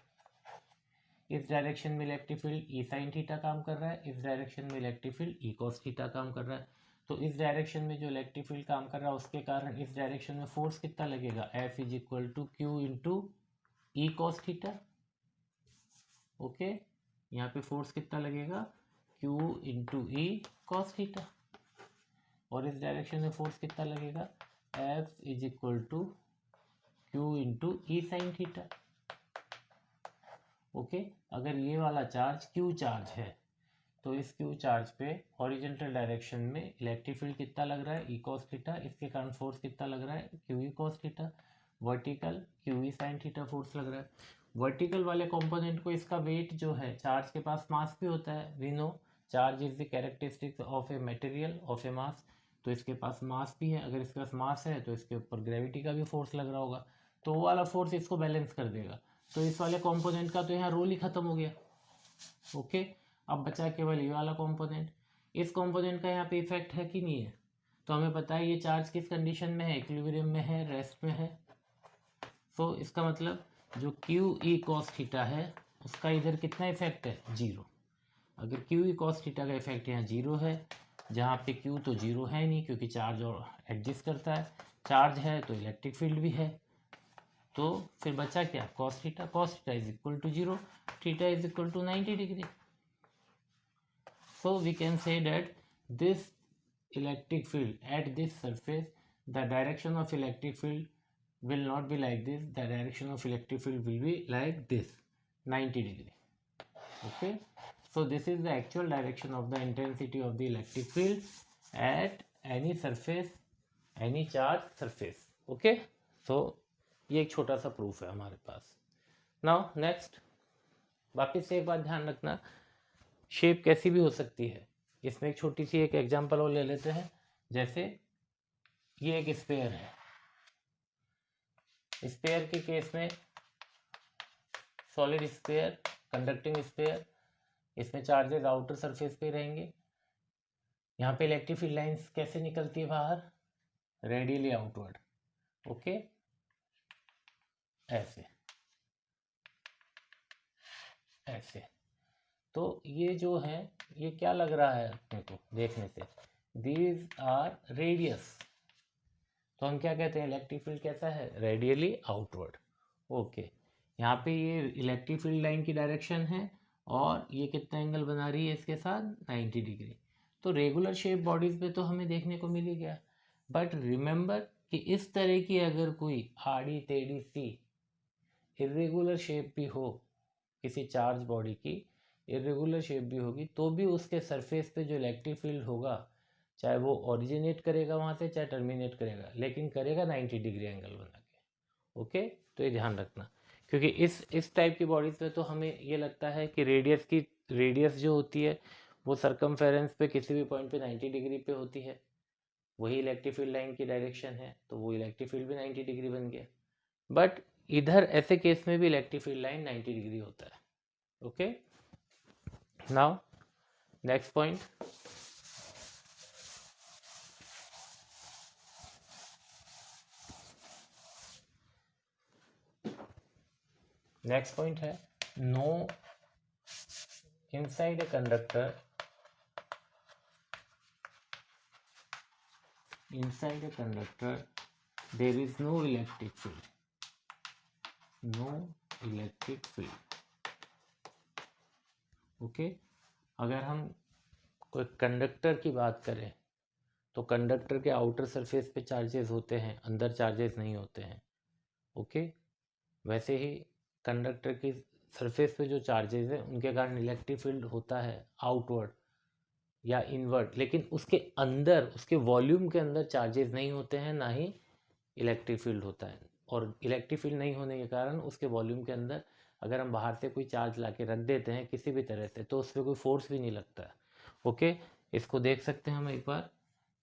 इस डायरेक्शन में electric field E sin theta काम कर रहा है, इस डायरेक्शन में electric field E cos theta काम कर रहा है। तो इस डायरेक्शन में जो इलेक्ट्रिक फील्ड काम कर रहा है उसके कारण इस डायरेक्शन में फोर्स कितना लगेगा? F is equal to Q into E cos theta. Okay, यहाँ पे फोर्स कितना लगेगा? Q into E cos theta. और इस डायरेक्शन में फोर्स कितना लगेगा? F is equal to Q into E sine theta. Okay, अगर ये वाला चार्ज Q चार्ज है तो इस Q चार्ज पे हॉरिजॉन्टल डायरेक्शन में इलेक्ट्रिक फील्ड कितना लग रहा है? E cos theta. इसके कारण फोर्स कितना लग रहा है? QE cos theta. Vertical QE sin theta force लग रहा है। वर्टिकल वाले कंपोनेंट को इसका वेट जो है, चार्ज के पास मास भी होता है, we know charge is the characteristics of a material of a mass. तो इसके पास मास भी है, अगर इसके पास मास है तो इसके ऊपर ग्रेविटी का भी फोर्स लग रहा होगा, तो वो वाला फोर्स इसको बैलेंस कर देगा। तो इस वाले कंपोनेंट का तो यहाँ रोल ही खत्म हो गया। ओके, अब बचा केवल ये वाला कंपोनेंट। इस कंपोनेंट का यहाँ पे इफेक्ट है कि नहीं है? तो हमें पता है ये चार्ज किस कंडीशन में है? इक्विलिब्रियम में है, रेस्ट में है। तो इसका मतलब जो क्यू ई कॉस थीटा है उसका इधर कितना इफेक्ट है? जीरो। अगर क्यू ई कॉस थीटा का इफेक्ट यहाँ जीरो है, जहाँ पे क्यू तो जीरो है नहीं क्योंकि चार्ज और एडजस्ट करता है, चार्ज है तो इलेक्ट्रिक फील्ड भी है, तो फिर बचा क्या? Cos theta. Cos theta is equal to zero, theta is equal to 90 degree. So we can say that this electric field at this surface, the direction of electric field will not be like this, the direction of electric field will be like this, 90 degree. Okay, so this is the actual direction of the intensity of the electric field at any surface, any charge surface. Okay, so ये एक छोटा सा proof है हमारे पास। Now next, वापिस से एक बात ध्यान रखना, शेप कैसी भी हो सकती है। इसमें एक छोटी सी एक एग्जांपल और ले लेते हैं। जैसे ये एक स्फीयर है, स्फीयर के केस में सॉलिड स्फीयर, कंडक्टिंग स्फीयर, इसमें चार्जेस आउटर सरफेस पे रहेंगे। यहाँ पे इलेक्ट्रिक फील्ड लाइंस कैसे निकलती है बाहर? Radially outward. ओके, ऐसे ऐसे। तो ये जो है, ये क्या लग रहा है अपने को देखने से? These are radius. तो हम क्या कहते हैं? इलेक्ट्रिक फील्ड कैसा है? Radially outward. ओके, यहाँ पे ये इलेक्ट्रिक फील्ड लाइन की डायरेक्शन है और ये कितना एंगल बना रही है इसके साथ? 90 डिग्री। तो रेगुलर शेप बॉडीज पे तो हमें देखने को मिल ही गया, बट रिमेंबर कि इस तरह की अगर कोई आड़ी टेढ़ी सी इरेगुलर शेप भी हो, किसी चार्ज बॉडी की इरेगुलर शेप भी होगी, तो भी उसके सरफेस पे जो इलेक्ट्रिक फील्ड होगा, चाहे वो ओरिजिनेट करेगा वहाँ से, चाहे टर्मिनेट करेगा, लेकिन करेगा 90 डिग्री एंगल बना के। ओके, तो ये ध्यान रखना, क्योंकि इस टाइप की बॉडीज़ में तो हमें ये लगता है कि रेडियस जो होती है वो सरकमफेरेंस पे किसी भी पॉइंट पे 90 डिग्री पे होती है, वही इलेक्ट्रिक फील्ड लाइन की डायरेक्शन है, तो वो इलेक्ट्रिक फील्ड भी 90 डिग्री बन गया। बट इधर ऐसे केस में भी इलेक्ट्रिक फील्ड लाइन 90 डिग्री होता है। Okay, now next point, next point है no inside a conductor, inside a conductor there is no electric field, no electric field. Okay, अगर हम कोई कंडक्टर की बात करें तो कंडक्टर के आउटर सरफेस पे चार्जेस होते हैं, अंदर चार्जेस नहीं होते हैं। ओके, वैसे ही कंडक्टर की सरफेस पे जो चार्जेस है उनके कारण इलेक्ट्रिक फील्ड होता है आउटवर्ड या इनवर्ड, लेकिन उसके अंदर, उसके वॉल्यूम के अंदर चार्जेस नहीं होते हैं, ना ही इलेक्ट्रिक फील्ड होता है। और इलेक्ट्रिक फील्ड नहीं होने के कारण उसके वॉल्यूम के अंदर अगर हम बाहर से कोई चार्ज ला के रख देते हैं किसी भी तरह से, तो उस पर कोई फोर्स भी नहीं लगता है। ओके, इसको देख सकते हैं हम एक बार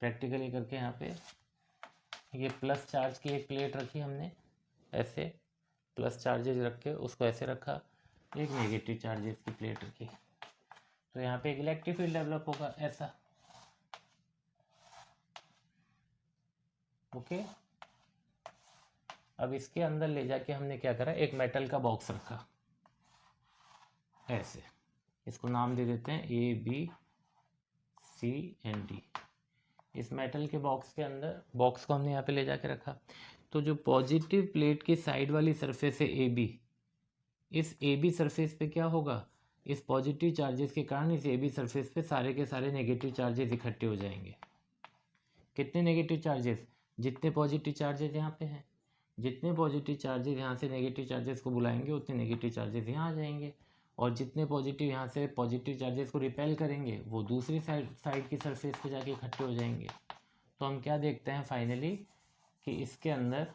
प्रैक्टिकली करके। यहाँ पे ये प्लस चार्ज की एक प्लेट रखी हमने, ऐसे प्लस चार्जेज रख के उसको ऐसे रखा, एक नेगेटिव चार्जेस की प्लेट रखी, तो यहाँ पे एक इलेक्ट्रिक फील्ड डेवलप होगा ऐसा। ओके, अब इसके अंदर ले जाके हमने क्या करा, एक मेटल का बॉक्स रखा ऐसे, इसको नाम दे देते हैं ABCD। इस मेटल के बॉक्स के अंदर, बॉक्स को हमने यहाँ पे ले जाके रखा, तो जो पॉजिटिव प्लेट की साइड वाली सरफेस है AB, इस AB सरफेस पे क्या होगा, इस पॉजिटिव चार्जेस के कारण इस AB सरफेस पे सारे के सारे नेगेटिव चार्जेस इकट्ठे हो जाएंगे। कितने नेगेटिव चार्जेस, जितने पॉजिटिव चार्जेस यहाँ पे हैं, जितने पॉजिटिव चार्जेस यहाँ से नेगेटिव चार्जेस को बुलाएंगे उतने नेगेटिव चार्जेस यहाँ आ जाएंगे, और जितने पॉजिटिव यहाँ से पॉजिटिव चार्जेस को रिपेल करेंगे वो दूसरी साइड की सरफेस पे जाके इकट्ठे हो जाएंगे। तो हम क्या देखते हैं फाइनली, कि इसके अंदर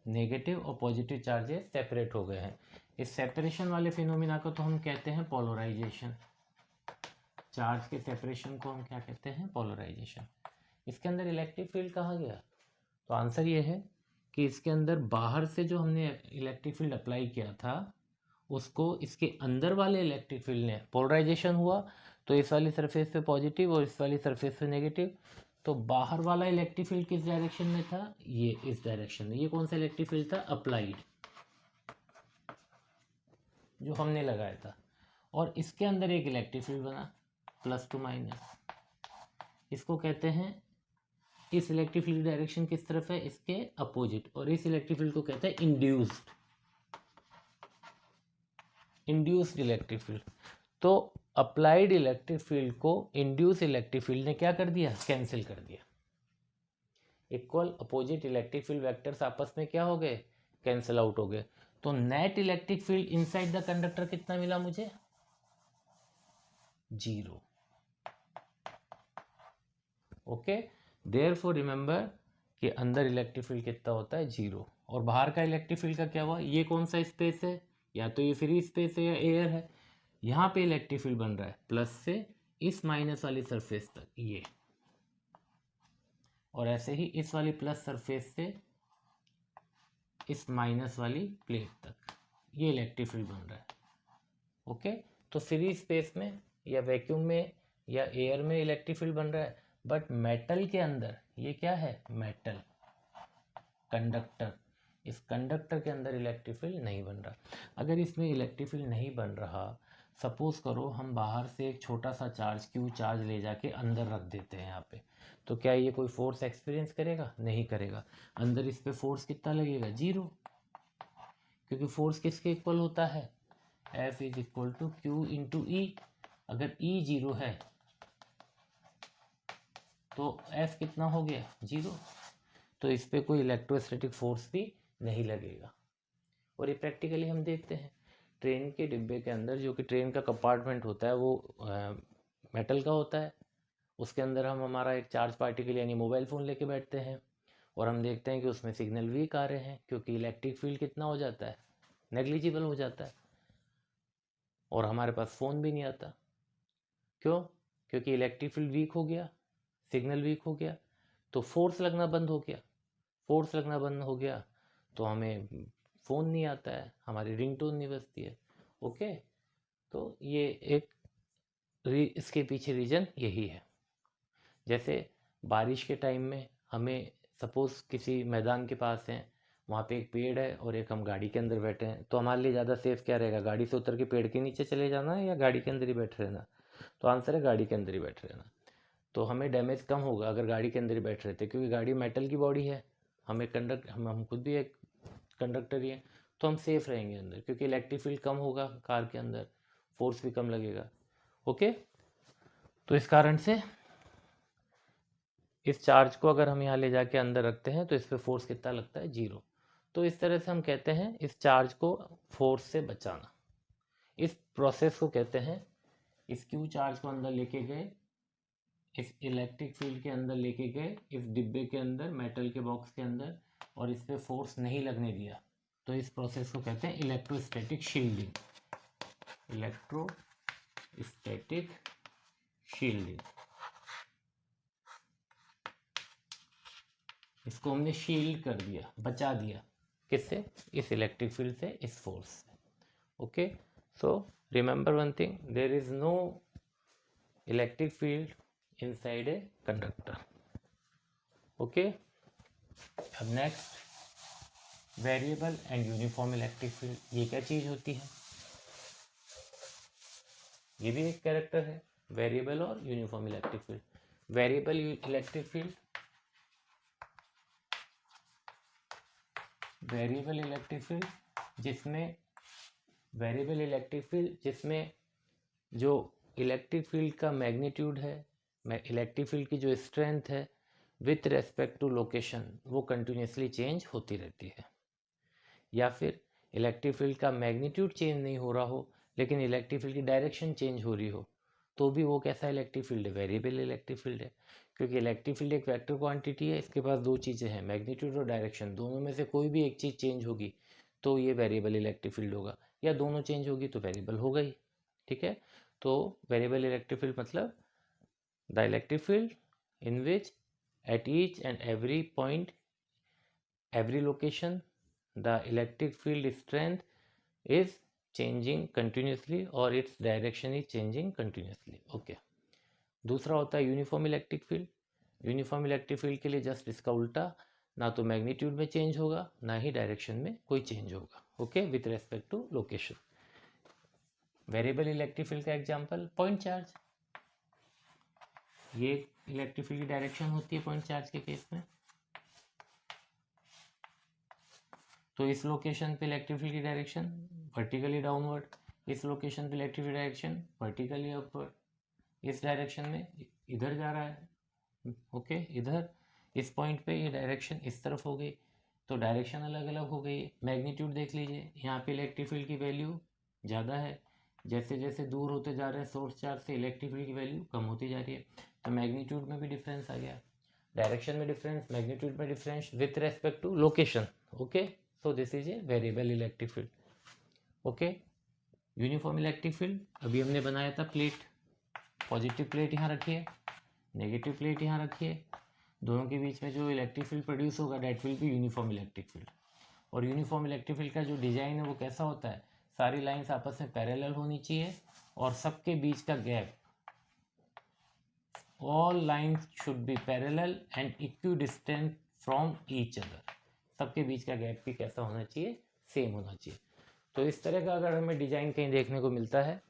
नेगेटिव और पॉजिटिव चार्जेस सेपरेट हो गए हैं। इस सेपरेशन वाले फिनोमिना को तो हम कहते हैं पोलराइजेशन। चार्ज के सेपरेशन को हम क्या कहते हैं, पोलराइजेशन। इसके अंदर इलेक्ट्रिक फील्ड कहाँ गया, तो आंसर ये है कि इसके अंदर बाहर से जो हमने इलेक्ट्रिक फील्ड अप्लाई किया था उसको इसके अंदर वाले इलेक्ट्रिक फील्ड ने, पोलराइजेशन हुआ तो इस वाली सरफेस पे पॉजिटिव और इस वाली सरफेस पे नेगेटिव, तो बाहर वाला इलेक्ट्रिक फील्ड किस डायरेक्शन में था, ये इस डायरेक्शन में। ये कौन सा इलेक्ट्रिक फील्ड था, अप्लाइड, जो हमने लगाया था। और इसके अंदर एक इलेक्ट्रिक फील्ड बना प्लस टू माइनस, इसको कहते हैं, इस इलेक्ट्रिक फील्ड डायरेक्शन किस तरफ है, इसके अपोजिट, और इस इलेक्ट्रिक फील्ड को कहते हैं इंड्यूस्ड इलेक्ट्रिक फील्ड। तो अप्लाइड इलेक्ट्रिक फील्ड को इंड्यूस इलेक्ट्रिक फील्ड ने क्या कर दिया, कैंसिल कर दिया। Equal opposite electric field vectors आपस में क्या हो गए, कैंसिल आउट हो गए। तो net electric field inside the conductor कितना मिला मुझे, 0। ओके, देयरफॉर रिमेंबर कि अंदर इलेक्ट्रिक फील्ड कितना होता है, 0। और बाहर का इलेक्ट्रिक फील्ड का क्या हुआ, ये कौन सा स्पेस है, या तो ये फ्री स्पेस है या एयर है। यहाँ पे इलेक्ट्रिक फील्ड बन रहा है प्लस से इस माइनस वाली सरफेस तक ये, और ऐसे ही इस वाली प्लस सरफेस से इस माइनस वाली प्लेट तक ये इलेक्ट्रिक फील्ड बन रहा है। ओके, तो फ्री स्पेस में या वैक्यूम में या एयर में इलेक्ट्रिक फील्ड बन रहा है, बट मेटल के अंदर ये क्या है, मेटल कंडक्टर, इस कंडक्टर के अंदर इलेक्ट्रिक फील्ड नहीं बन रहा। अगर इसमें इलेक्ट्रिक फील्ड नहीं बन रहा, सपोज करो हम बाहर से एक छोटा सा चार्ज क्यू चार्ज ले जाके अंदर रख देते हैं यहाँ पे, तो क्या ये कोई फोर्स एक्सपीरियंस करेगा, नहीं करेगा। अंदर इस पे फोर्स कितना लगेगा, 0, क्योंकि फोर्स किसके इक्वल होता है, F is equal to Q into E. अगर E 0 है तो F कितना हो गया, 0। तो इस पर कोई इलेक्ट्रोस्टैटिक फोर्स भी नहीं लगेगा। और ये प्रैक्टिकली हम देखते हैं ट्रेन के डिब्बे के अंदर, जो कि ट्रेन का कंपार्टमेंट होता है वो मेटल का होता है, उसके अंदर हम हमारा एक चार्ज पार्टिकल यानी मोबाइल फ़ोन लेके बैठते हैं, और हम देखते हैं कि उसमें सिग्नल वीक आ रहे हैं, क्योंकि इलेक्ट्रिक फील्ड कितना हो जाता है, नेग्लिजिबल हो जाता है, और हमारे पास फ़ोन भी नहीं आता। क्यों, क्योंकि इलेक्ट्रिक फील्ड वीक हो गया, सिग्नल वीक हो गया, तो फोर्स लगना बंद हो गया। फोर्स लगना बंद हो गया तो हमें फ़ोन नहीं आता है, हमारी रिंगटोन नहीं बजती है। ओके, तो ये एक इसके पीछे रीज़न यही है। जैसे बारिश के टाइम में हमें, सपोज़ किसी मैदान के पास हैं, वहाँ पे एक पेड़ है और एक हम गाड़ी के अंदर बैठे हैं, तो हमारे लिए ज़्यादा सेफ क्या रहेगा, गाड़ी से उतर के पेड़ के नीचे चले जाना है या गाड़ी के अंदर ही बैठे रहना। तो आंसर है गाड़ी के अंदर ही बैठे रहना। तो हमें डैमेज कम होगा अगर गाड़ी के अंदर ही बैठ रहे थे, क्योंकि गाड़ी मेटल की बॉडी है, हमें हम खुद भी एक कंडक्टर ही हैं, तो हम सेफ रहेंगे अंदर, क्योंकि इलेक्ट्रिक फील्ड कम होगा कार के अंदर, फोर्स भी कम लगेगा। ओके, तो इस कारण से इस चार्ज को अगर हम यहाँ ले जाके अंदर रखते हैं तो इस पर फोर्स कितना लगता है, 0। तो इस तरह से हम कहते हैं इस चार्ज को फोर्स से बचाना। इस प्रोसेस को कहते हैं, इस क्यू चार्ज को अंदर लेके गए, इस इलेक्ट्रिक फील्ड के अंदर लेके गए, इस डिब्बे के अंदर, मेटल के बॉक्स के अंदर, और इस पे फोर्स नहीं लगने दिया, तो इस प्रोसेस को कहते हैं इलेक्ट्रोस्टैटिक शील्डिंग। इलेक्ट्रोस्टैटिक शील्डिंग, इसको हमने शील्ड कर दिया, बचा दिया, किससे? इस इलेक्ट्रिक फील्ड से, इस फोर्स से। Okay, so remember one thing, there is no electric field inside a conductor. Okay, अब next, variable and uniform electric field, ये क्या चीज होती है? ये भी एक कैरेक्टर है, वेरिएबल और uniform electric field. Variable electric field, variable electric field जिसमें जो इलेक्ट्रिक फील्ड का मैग्नीट्यूड है, इलेक्ट्रिक फील्ड की जो स्ट्रेंथ है विथ रेस्पेक्ट टू लोकेशन, वो कंटिन्यूसली चेंज होती रहती है। या फिर इलेक्ट्रिक फील्ड का मैग्नीट्यूड चेंज नहीं हो रहा हो, लेकिन इलेक्ट्रिक फील्ड की डायरेक्शन चेंज हो रही हो, तो भी वो कैसा इलेक्ट्रिक फील्ड है? वेरिएबल इलेक्ट्रिक फील्ड है। क्योंकि इलेक्ट्रिक फील्ड एक वेक्टर क्वांटिटी है, इसके पास दो चीज़ें हैं, मैग्नीट्यूड और डायरेक्शन, दोनों में से कोई भी एक चीज़ चेंज होगी तो ये वेरिएबल इलेक्ट्रिक फील्ड होगा, या दोनों चेंज होगी तो वेरिएबल होगा ही। ठीक है, तो वेरिएबल इलेक्ट्रिक फील्ड मतलब the electric field in which at each and every point, every location, the electric field strength is changing continuously or its direction is changing continuously. Okay, दूसरा होता है uniform electric field. Uniform electric field के लिए just इसका उल्टा, ना तो magnitude में चेंज होगा, ना ही डायरेक्शन में कोई चेंज होगा। Okay, with respect to location. Variable electric field का एग्जांपल पॉइंट चार्ज। ये इलेक्ट्रिक फील्ड की डायरेक्शन होती है पॉइंट चार्ज के केस में, तो इस लोकेशन पे इलेक्ट्रिक फील्ड की डायरेक्शन वर्टिकली डाउनवर्ड, इस लोकेशन पे electric field direction vertically upward, इस डायरेक्शन में इधर जा रहा है। ओके, इधर इस पॉइंट पे ये डायरेक्शन इस तरफ हो गई, तो डायरेक्शन अलग अलग हो गई। मैग्नीट्यूड देख लीजिए, यहाँ पे इलेक्ट्रिक फील्ड की वैल्यू ज़्यादा है, जैसे जैसे दूर होते जा रहे हैं सोर्स चार्ज से, इलेक्ट्रिक फील्ड की वैल्यू कम होती जा रही है, तो मैग्नीट्यूड में भी डिफरेंस आ गया, डायरेक्शन में डिफरेंस, मैग्नीट्यूड में difference with respect to location. Okay, so this is a variable electric field. okay, uniform electric field, अभी हमने बनाया था प्लेट, पॉजिटिव प्लेट यहाँ रखी है, नेगेटिव प्लेट यहाँ रखी है, दोनों के बीच में जो इलेक्ट्रिक फील्ड प्रोड्यूस होगा that will be uniform electric field. और यूनिफॉर्म इलेक्ट्रिक फील्ड का जो डिजाइन है वो कैसा होता है? सारी लाइंस आपस में पैरेलल होनी चाहिए और सबके बीच का gap, all lines should be parallel and equidistant from each other, सबके बीच का गैप भी कैसा होना चाहिए? सेम होना चाहिए। तो इस तरह का अगर हमें डिजाइन कहीं देखने को मिलता है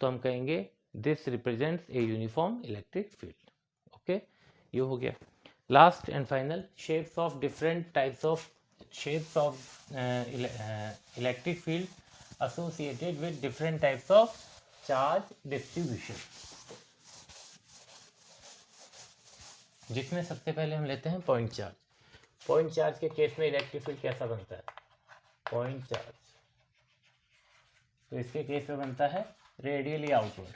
तो हम कहेंगे this represents a uniform electric field. Okay, ये हो गया। Last and final, shapes of different types of electric field associated with different types of charge distribution, जिसमें सबसे पहले हम लेते हैं पॉइंट चार्ज। पॉइंट चार्ज के केस में इलेक्ट्रिक फील्ड कैसा बनता है? पॉइंट चार्ज, तो इसके केस में बनता है रेडियली आउटवर्ड,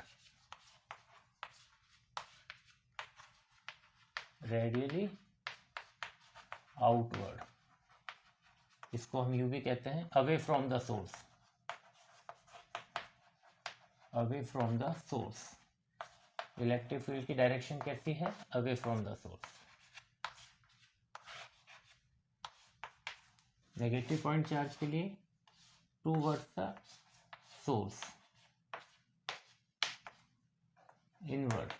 रेडियली आउटवर्ड, इसको हम यूं भी कहते हैं away from the source, away from the source. Electric field की डायरेक्शन कैसी है? Away from the source. Negative point charge के लिए towards the source, inward.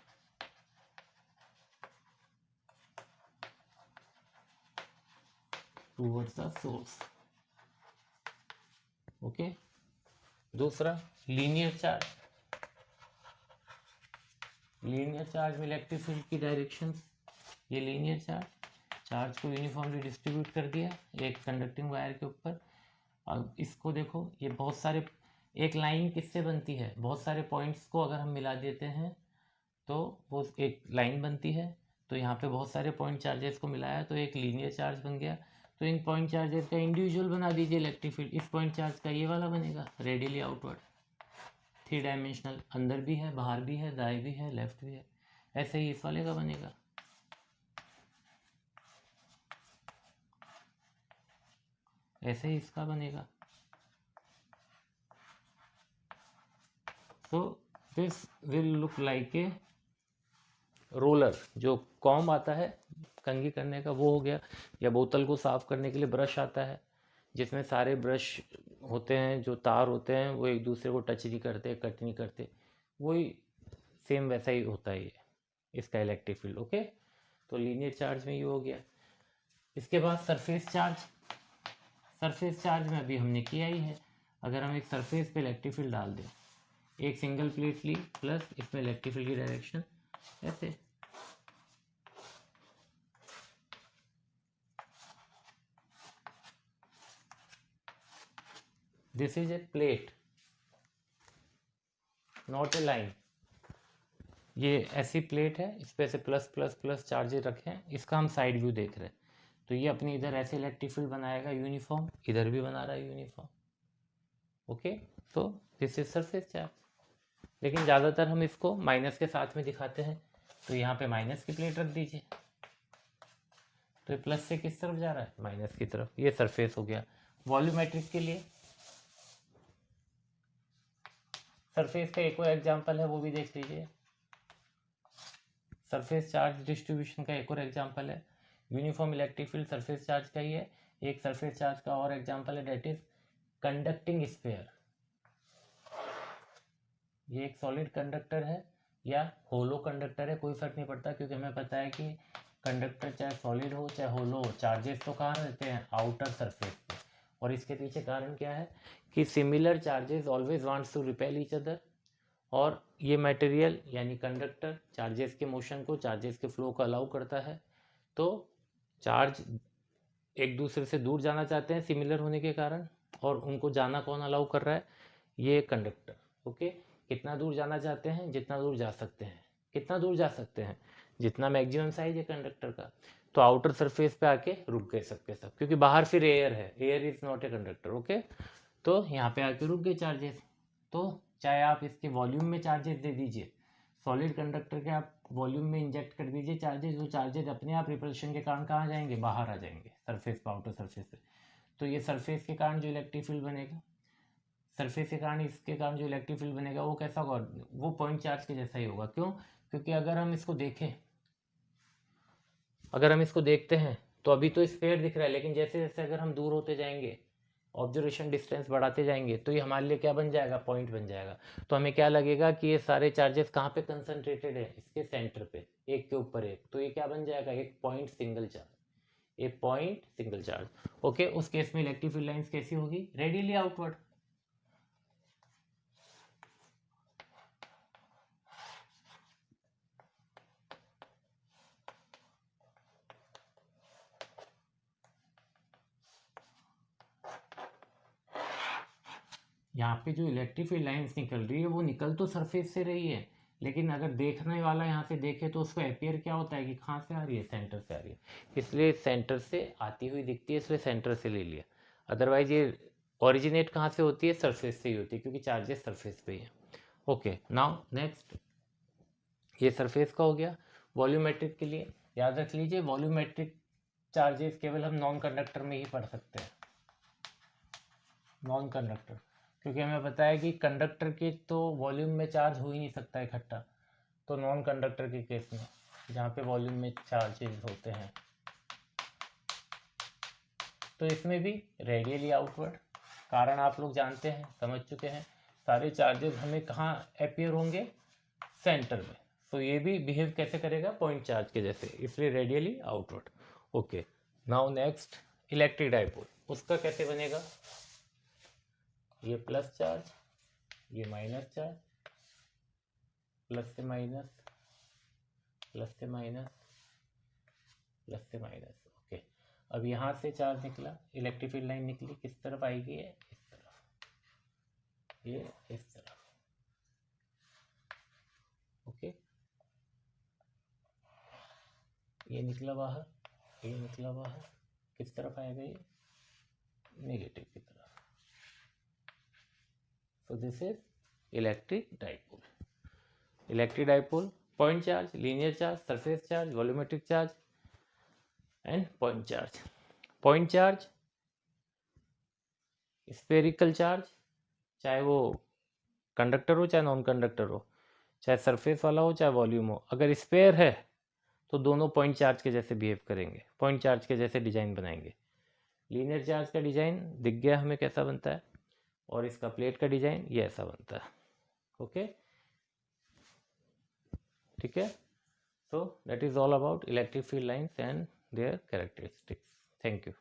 Towards the source. Okay, दूसरा लीनियर चार्ज। लीनियर चार्ज में इलेक्ट्रिक फील्ड की direction, ये linear charge को यूनिफॉर्मली डिस्ट्रीब्यूट कर दिया एक कंडक्टिंग वायर के ऊपर। अब इसको देखो, ये बहुत सारे, एक लाइन किससे बनती है? बहुत सारे पॉइंट्स को अगर हम मिला देते हैं तो वो एक लाइन बनती है, तो यहाँ पे बहुत सारे पॉइंट चार्जेस को मिलाया तो एक लीनियर चार्ज बन गया। तो इन पॉइंट चार्जेस का इंडिविजुअल बना दीजिए इलेक्ट्रिक फील्ड। इस पॉइंट चार्ज का ये वाला बनेगा रेडियली आउटवर्ड, 3 डायमेंशनल, अंदर भी है, बाहर भी है, दाएं भी है, लेफ्ट भी है। ऐसे ही इस वाले का बनेगा, ऐसे ही इसका बनेगा। So this will look like a roller. जो कॉम्ब आता है कंघी करने का वो हो गया, या बोतल को साफ करने के लिए ब्रश आता है जिसमें सारे ब्रश होते हैं, जो तार होते हैं वो एक दूसरे को टच नहीं करते, कट नहीं करते, वही सेम वैसा ही होता है ये इसका इलेक्ट्रिक फील्ड। ओके, तो लीनियर चार्ज में ये हो गया। इसके बाद सरफेस चार्ज। सरफेस चार्ज में अभी हमने किया ही है। अगर हम एक सरफेस पे इलेक्ट्रिक फील्ड डाल दें, एक सिंगल प्लेट ली प्लस इसमें इलेक्ट्रिक फील्ड की डायरेक्शन ऐसे, this is A plate not a line. ये ऐसी प्लेट है, इस पे से प्लस प्लस प्लस चार्जेस रखे हैं, इसका हम साइड व्यू देख रहे हैं। तो ये अपनी इधर ऐसे इलेक्ट्रिक फील्ड बनाएगा यूनिफॉर्म, इधर भी बना रहा है uniform. Okay, so this is surface charge. लेकिन ज़्यादातर हम इसको माइनस के साथ में दिखाते हैं, तो यहाँ पे माइनस की प्लेट रख दीजिए। तो ये प्लस से किस तरफ जा रहा है, माइनस की तरफ। ये सरफेस हो गया। वॉल्यूमेट्रिक के लिए सरफेस का एक और एग्जाम्पल है, वो भी देख लीजिए। सरफेस चार्ज डिस्ट्रीब्यूशन का एक और एग्जाम्पल है, uniform electric field surface charge का ही है। एक सरफेस चार्ज का और एग्जाम्पल है, डेट इज कंडक्टिंग स्फीयर। ये एक सॉलिड कंडक्टर है या होलो कंडक्टर है, कोई फर्क नहीं पड़ता, क्योंकि हमें पता है कि कंडक्टर चाहे सॉलिड हो चाहे होलो हो, चार्जेस तो कहाँ रहते हैं, आउटर सरफेस पे। और इसके पीछे कारण क्या है कि similar charges always wants to repel each other. और ये मटेरियल यानी कंडक्टर चार्जेस के मोशन को, चार्जेस के फ्लो को अलाउ करता है। तो चार्ज एक दूसरे से दूर जाना चाहते हैं सिमिलर होने के कारण, और उनको जाना कौन अलाउ कर रहा है, ये कंडक्टर। ओके, कितना दूर जाना चाहते हैं, जितना दूर जा सकते हैं। कितना दूर जा सकते हैं, जितना मैक्सिमम साइज है कंडक्टर का। तो आउटर सरफेस पे आके रुक गए सबके सब, क्योंकि बाहर फिर एयर है, air is not a conductor. Okay, तो यहाँ पे आके रुक गए चार्जेस। तो चाहे आप इसके वॉल्यूम में चार्जेस दे दीजिए, सॉलिड कंडक्टर के आप वॉल्यूम में इंजेक्ट कर दीजिए चार्जेस, वो चार्जेस अपने आप रिपल्शन के कारण कहाँ जाएंगे, बाहर आ जाएंगे सरफेस पर, आउटर सरफेस पे। तो ये सरफेस के कारण जो इलेक्ट्रिक फील्ड बनेगा, सरफेस के कारण इसके कारण जो इलेक्ट्रिक फील्ड बनेगा वो कैसा होगा, वो पॉइंट चार्ज के जैसा ही होगा। क्यों, क्योंकि अगर हम इसको देखें, अगर हम इसको देखते हैं तो अभी तो स्फीयर दिख रहा है, लेकिन जैसे जैसे अगर हम दूर होते जाएंगे, ऑब्जर्वेशन डिस्टेंस बढ़ाते जाएंगे, तो ये हमारे लिए क्या बन जाएगा, पॉइंट बन जाएगा। तो हमें क्या लगेगा कि ये सारे चार्जेस कहाँ पे कंसंट्रेटेड है, इसके सेंटर पे, एक के ऊपर एक। तो ये क्या बन जाएगा, एक पॉइंट सिंगल चार्ज, एक पॉइंट सिंगल चार्ज। ओके, उस केस में इलेक्ट्रिक फील्ड लाइंस कैसी होगी, रेडियली आउटवर्ड। यहाँ पे जो इलेक्ट्रिक फील्ड लाइंस निकल रही है वो निकल तो सरफेस से रही है, लेकिन अगर देखने वाला यहाँ से देखे तो उसको अपियर क्या होता है कि कहाँ से आ रही है, सेंटर से आ रही है। इसलिए सेंटर से आती हुई दिखती है, इसलिए सेंटर से ले लिया। अदरवाइज ये ओरिजिनेट कहाँ से होती है, सरफेस से ही होती है, क्योंकि चार्जेस सरफेस पे ही है। ओके, नाउ नेक्स्ट, ये सरफेस का हो गया। वॉल्यूमेट्रिक के लिए याद रख लीजिए, वॉल्यूमेट्रिक चार्जेस केवल हम नॉन कंडक्टर में ही पढ़ सकते हैं, नॉन कंडक्टर, क्योंकि हमें पता है कि कंडक्टर के तो वॉल्यूम में चार्ज हो ही नहीं सकता इकट्ठा। तो नॉन कंडक्टर के केस में जहाँ पे वॉल्यूम में चार्जेस होते हैं, तो इसमें भी रेडियली आउटवर्ड। कारण आप लोग जानते हैं, समझ चुके हैं, सारे चार्जेस हमें कहाँ अपियर होंगे, सेंटर में। तो ये भी बिहेव कैसे करेगा, पॉइंट चार्ज के जैसे, इसलिए radially outward. Okay, now next electric dipole, उसका कैसे बनेगा, ये प्लस चार्ज, ये माइनस चार्ज, प्लस से माइनस, प्लस से माइनस, प्लस से माइनस। ओके, अब यहाँ से चार्ज निकला, इलेक्ट्रिक फील्ड लाइन निकली, किस तरफ आएगी, ये इस तरफ, ये इस तरफ। ओके, ये निकला बाहर, ये निकला बाहर, किस तरफ आएगा ये, नेगेटिव की तरफ। So this is electric dipole. Electric dipole, point charge, linear charge, surface charge, volumetric charge and point charge. Point charge spherical charge, चाहे वो कंडक्टर हो चाहे नॉन कंडक्टर हो, चाहे सरफेस वाला हो चाहे वॉल्यूम हो, अगर स्फेयर है तो दोनों पॉइंट चार्ज के जैसे बिहेव करेंगे, पॉइंट चार्ज के जैसे डिजाइन बनाएंगे। लीनियर चार्ज का डिजाइन दिख गया हमें कैसा बनता है, और इसका प्लेट का डिजाइन ये ऐसा बनता है। ओके, ठीक है। So that is all about electric field lines and there characteristics. Thank you.